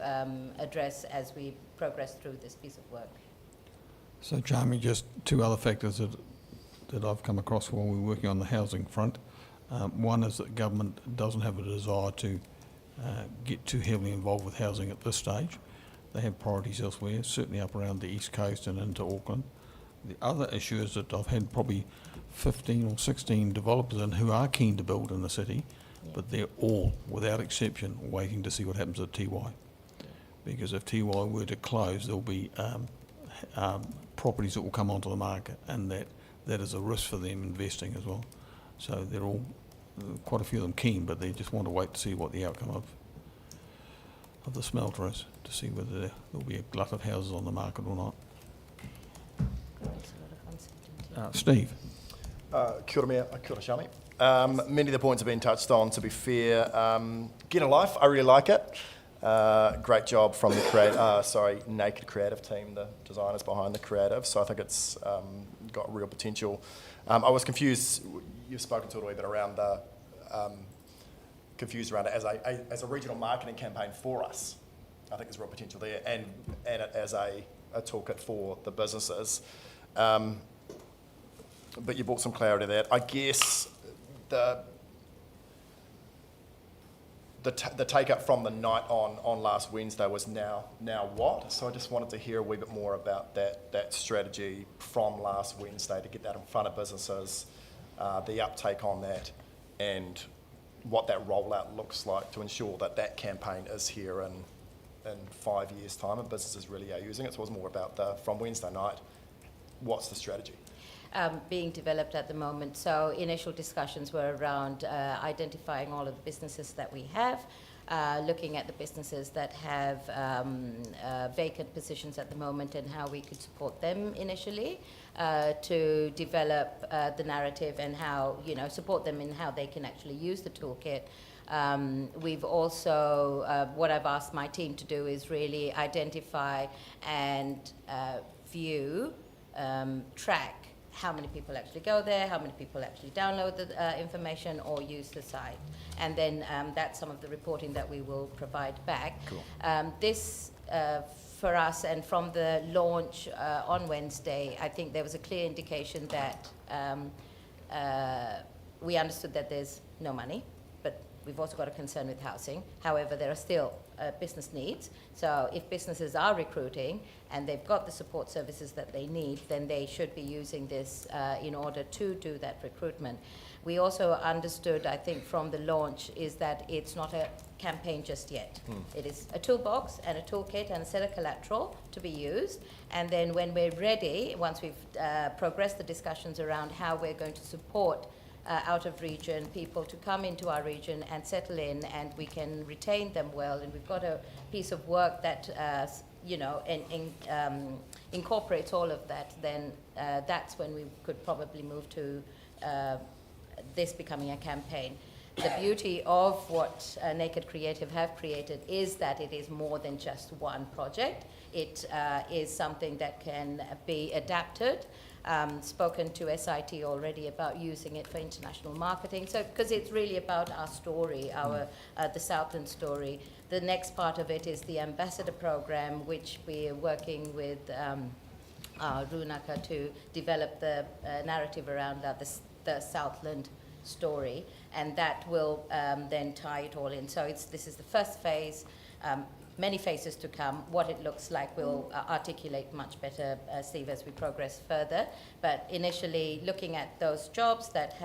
address as we progress through this piece of work. So, Jamie, just two other factors that I've come across while we're working on the housing front. One is that government doesn't have a desire to get too heavily involved with housing at this stage. They have priorities elsewhere, certainly up around the East Coast and into Auckland. The other issue is that I've had probably 15 or 16 developers in who are keen to build in the city, but they're all, without exception, waiting to see what happens at TY. Because if TY were to close, there'll be properties that will come onto the market, and that is a risk for them investing as well. So they're all, quite a few of them keen, but they just want to wait to see what the outcome of the smelter is, to see whether there'll be a glut of houses on the market or not. Steve. Kia ora mea, kia ora Shami. Many of the points have been touched on, to be fair. Get a Life, I really like it. Great job from the Naked Creative team, the designers behind the creative. So I think it's got real potential. I was confused, you've spoken to it a wee bit around the, confused around it as a regional marketing campaign for us. I think there's real potential there, and it as a toolkit for the businesses. But you brought some clarity to that. I guess the take up from the night on last Wednesday was now what? So I just wanted to hear a wee bit more about that strategy from last Wednesday to get that in front of businesses, the uptake on that, and what that rollout looks like to ensure that campaign is here in 5 years' time and businesses really are using it. So it was more about from Wednesday night, what's the strategy? being developed at the moment. So initial discussions were around identifying all of the businesses that we have, looking at the businesses that have vacant positions at the moment and how we could support them initially to develop the narrative and how, support them in how they can actually use the toolkit. We've also, what I've asked my team to do is really identify and view, track how many people actually go there, how many people actually download the information or use the site. And then that's some of the reporting that we will provide back. Cool. This, for us, and from the launch on Wednesday, I think there was a clear indication that we understood that there's no money, but we've also got a concern with housing. However, there are still business needs. So if businesses are recruiting and they've got the support services that they need, then they should be using this in order to do that recruitment. We also understood, I think, from the launch is that it's not a campaign just yet. It is a toolbox and a toolkit and a set of collateral to be used. And then when we're ready, once we've progressed the discussions around how we're going to support out of region people to come into our region and settle in, and we can retain them well, and we've got a piece of work that incorporates all of that, then that's when we could probably move to this becoming a campaign. The beauty of what Naked Creative have created is that it is more than just one project. It is something that can be adapted. Spoken to SIT already about using it for international marketing. So, because it's really about our story, the Southland story. The next part of it is the ambassador program, which we are working with Runaka to develop the narrative around the Southland story, and that will then tie it all in. So this is the first phase. Many phases to come. What it looks like we'll articulate much better, Steve, as we progress further. But initially, looking at those jobs that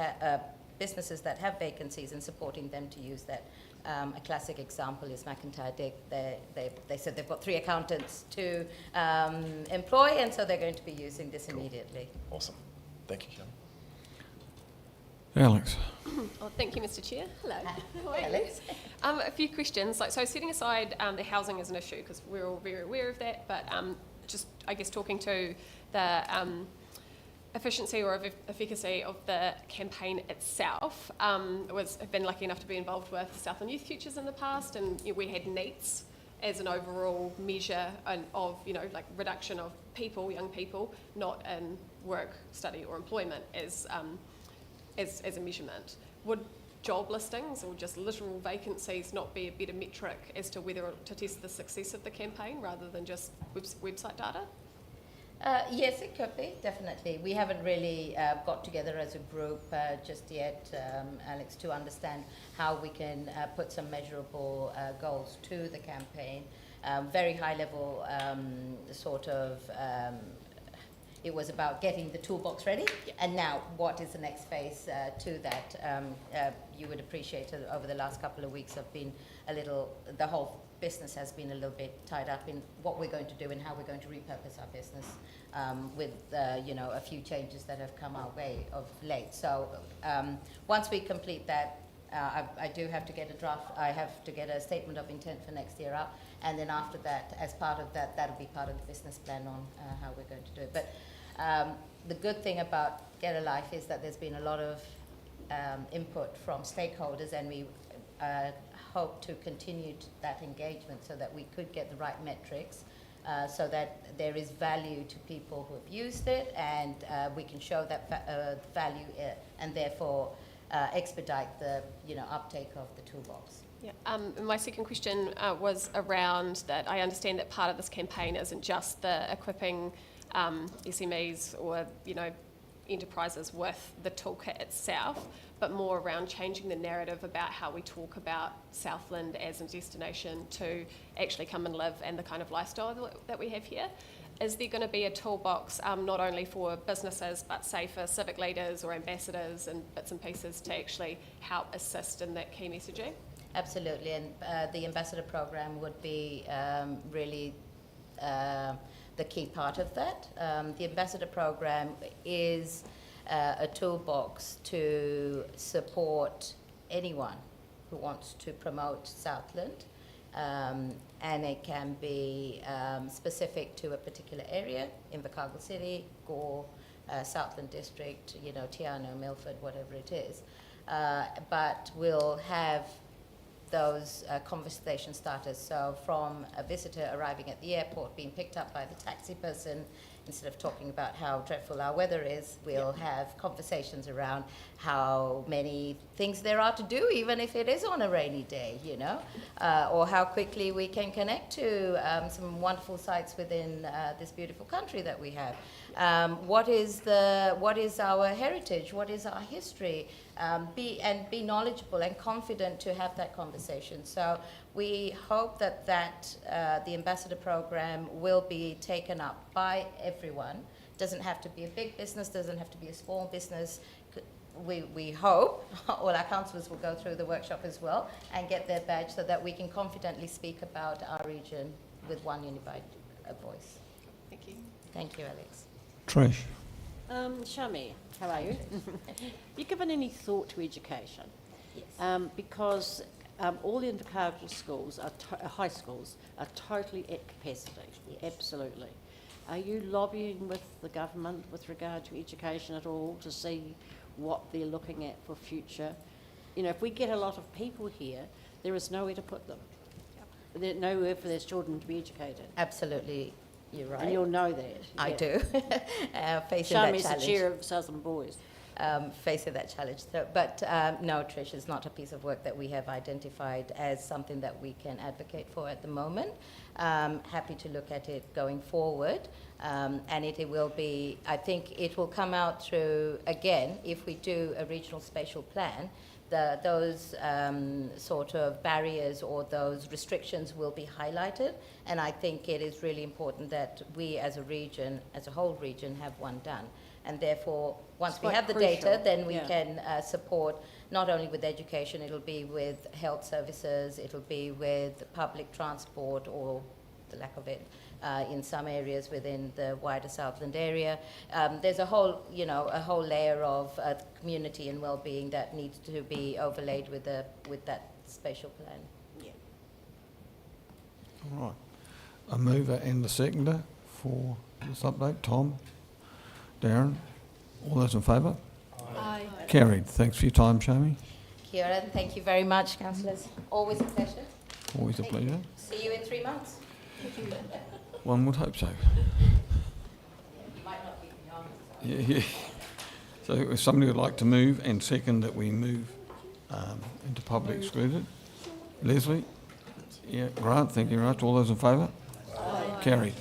businesses that have vacancies and supporting them to use that. A classic example is McIntyre Dick. They said they've got 3 accountants to employ, and so they're going to be using this immediately. Awesome. Thank you, Kim. Alex. Oh, thank you, Mr. Chair. Hello. How are you? Alex. A few questions. So setting aside the housing as an issue, because we're all very aware of that, but just, I guess, talking to the efficiency or efficacy of the campaign itself, I've been lucky enough to be involved with Southland Youth Futures in the past, and we had NEETs as an overall measure of, like reduction of young people, not in work, study or employment as a measurement. Would job listings or just literal vacancies not be a better metric as to whether to test the success of the campaign rather than just website data? Yes, it could be, definitely. We haven't really got together as a group just yet, Alex, to understand how we can put some measurable goals to the campaign. Very high level it was about getting the toolbox ready, and now what is the next phase to that? You would appreciate over the last couple of weeks have been the whole business has been a little bit tied up in what we're going to do and how we're going to repurpose our business with a few changes that have come our way of late. So once we complete that, I do have to get a draft. I have to get a statement of intent for next year out, and then after that, as part of that, that'll be part of the business plan on how we're going to do it. But the good thing about Get a Life is that there's been a lot of input from stakeholders, and we hope to continue that engagement so that we could get the right metrics, so that there is value to people who have used it, and we can show that value and therefore expedite the uptake of the toolbox. Yeah. My second question was around that. I understand that part of this campaign isn't just the equipping SMEs or enterprises with the toolkit itself, but more around changing the narrative about how we talk about Southland as a destination to actually come and live and the kind of lifestyle that we have here. Is there going to be a toolbox not only for businesses, but say for civic leaders or ambassadors and bits and pieces to actually help assist in that key messaging? Absolutely, and the ambassador program would be really the key part of that. The ambassador program is a toolbox to support anyone who wants to promote Southland, and it can be specific to a particular area, Invercargill City, Gore, Southland District, you know, Tiano, Milford, whatever it is. But we'll have those conversation starters. So from a visitor arriving at the airport, being picked up by the taxi person, instead of talking about how dreadful our weather is, we'll have conversations around how many things there are to do, even if it is on a rainy day, you know, or how quickly we can connect to some wonderful sites within this beautiful country that we have. What is our heritage? What is our history? Be knowledgeable and confident to have that conversation. So we hope that the ambassador program will be taken up by everyone. Doesn't have to be a big business, doesn't have to be a small business. We hope all our councillors will go through the workshop as well and get their badge so that we can confidently speak about our region with one unified voice. Thank you. Thank you, Alex. Trish? Shami, how are you? Have you given any thought to education? Yes. Because all the Invercargill schools, high schools, are totally at capacity. Yes. Absolutely. Are you lobbying with the government with regard to education at all to see what they're looking at for future? You know, if we get a lot of people here, there is nowhere to put them. There's nowhere for their children to be educated. Absolutely, you're right. And you'll know that. I yeah. do. Facing Shami's that the challenge. chair of Southern Boys. Facing that challenge. So, but no, Trish, it's not a piece of work that we have identified as something that we can advocate for at the moment. Happy to look at it going forward. And it will be, I think it will come out through, again, if we do a regional spatial plan, those sort of barriers or those restrictions will be highlighted. And I think it is really important that we as a region, as a whole region, have one done. And therefore, once we have the data, then we can support not only with education, it'll be with health services, it'll be with public transport or the lack of it in some areas within the wider Southland area. There's a whole, you know, a whole layer of community and well-being that needs to be overlaid with that spatial plan. Yeah. All right. A mover and a seconder for this update. Tom? Darren? All those in favour? Aye. Carried. Thanks for your time, Shami. Kia ora, and thank you very much, councillors. Always a pleasure. Always a pleasure. See you in 3 months. One would hope so. You might not be beyond. Yeah. So if somebody would like to move and second that we move into public excluded. Leslie? Yeah, Grant, thank you very much. All those in favour? Carried.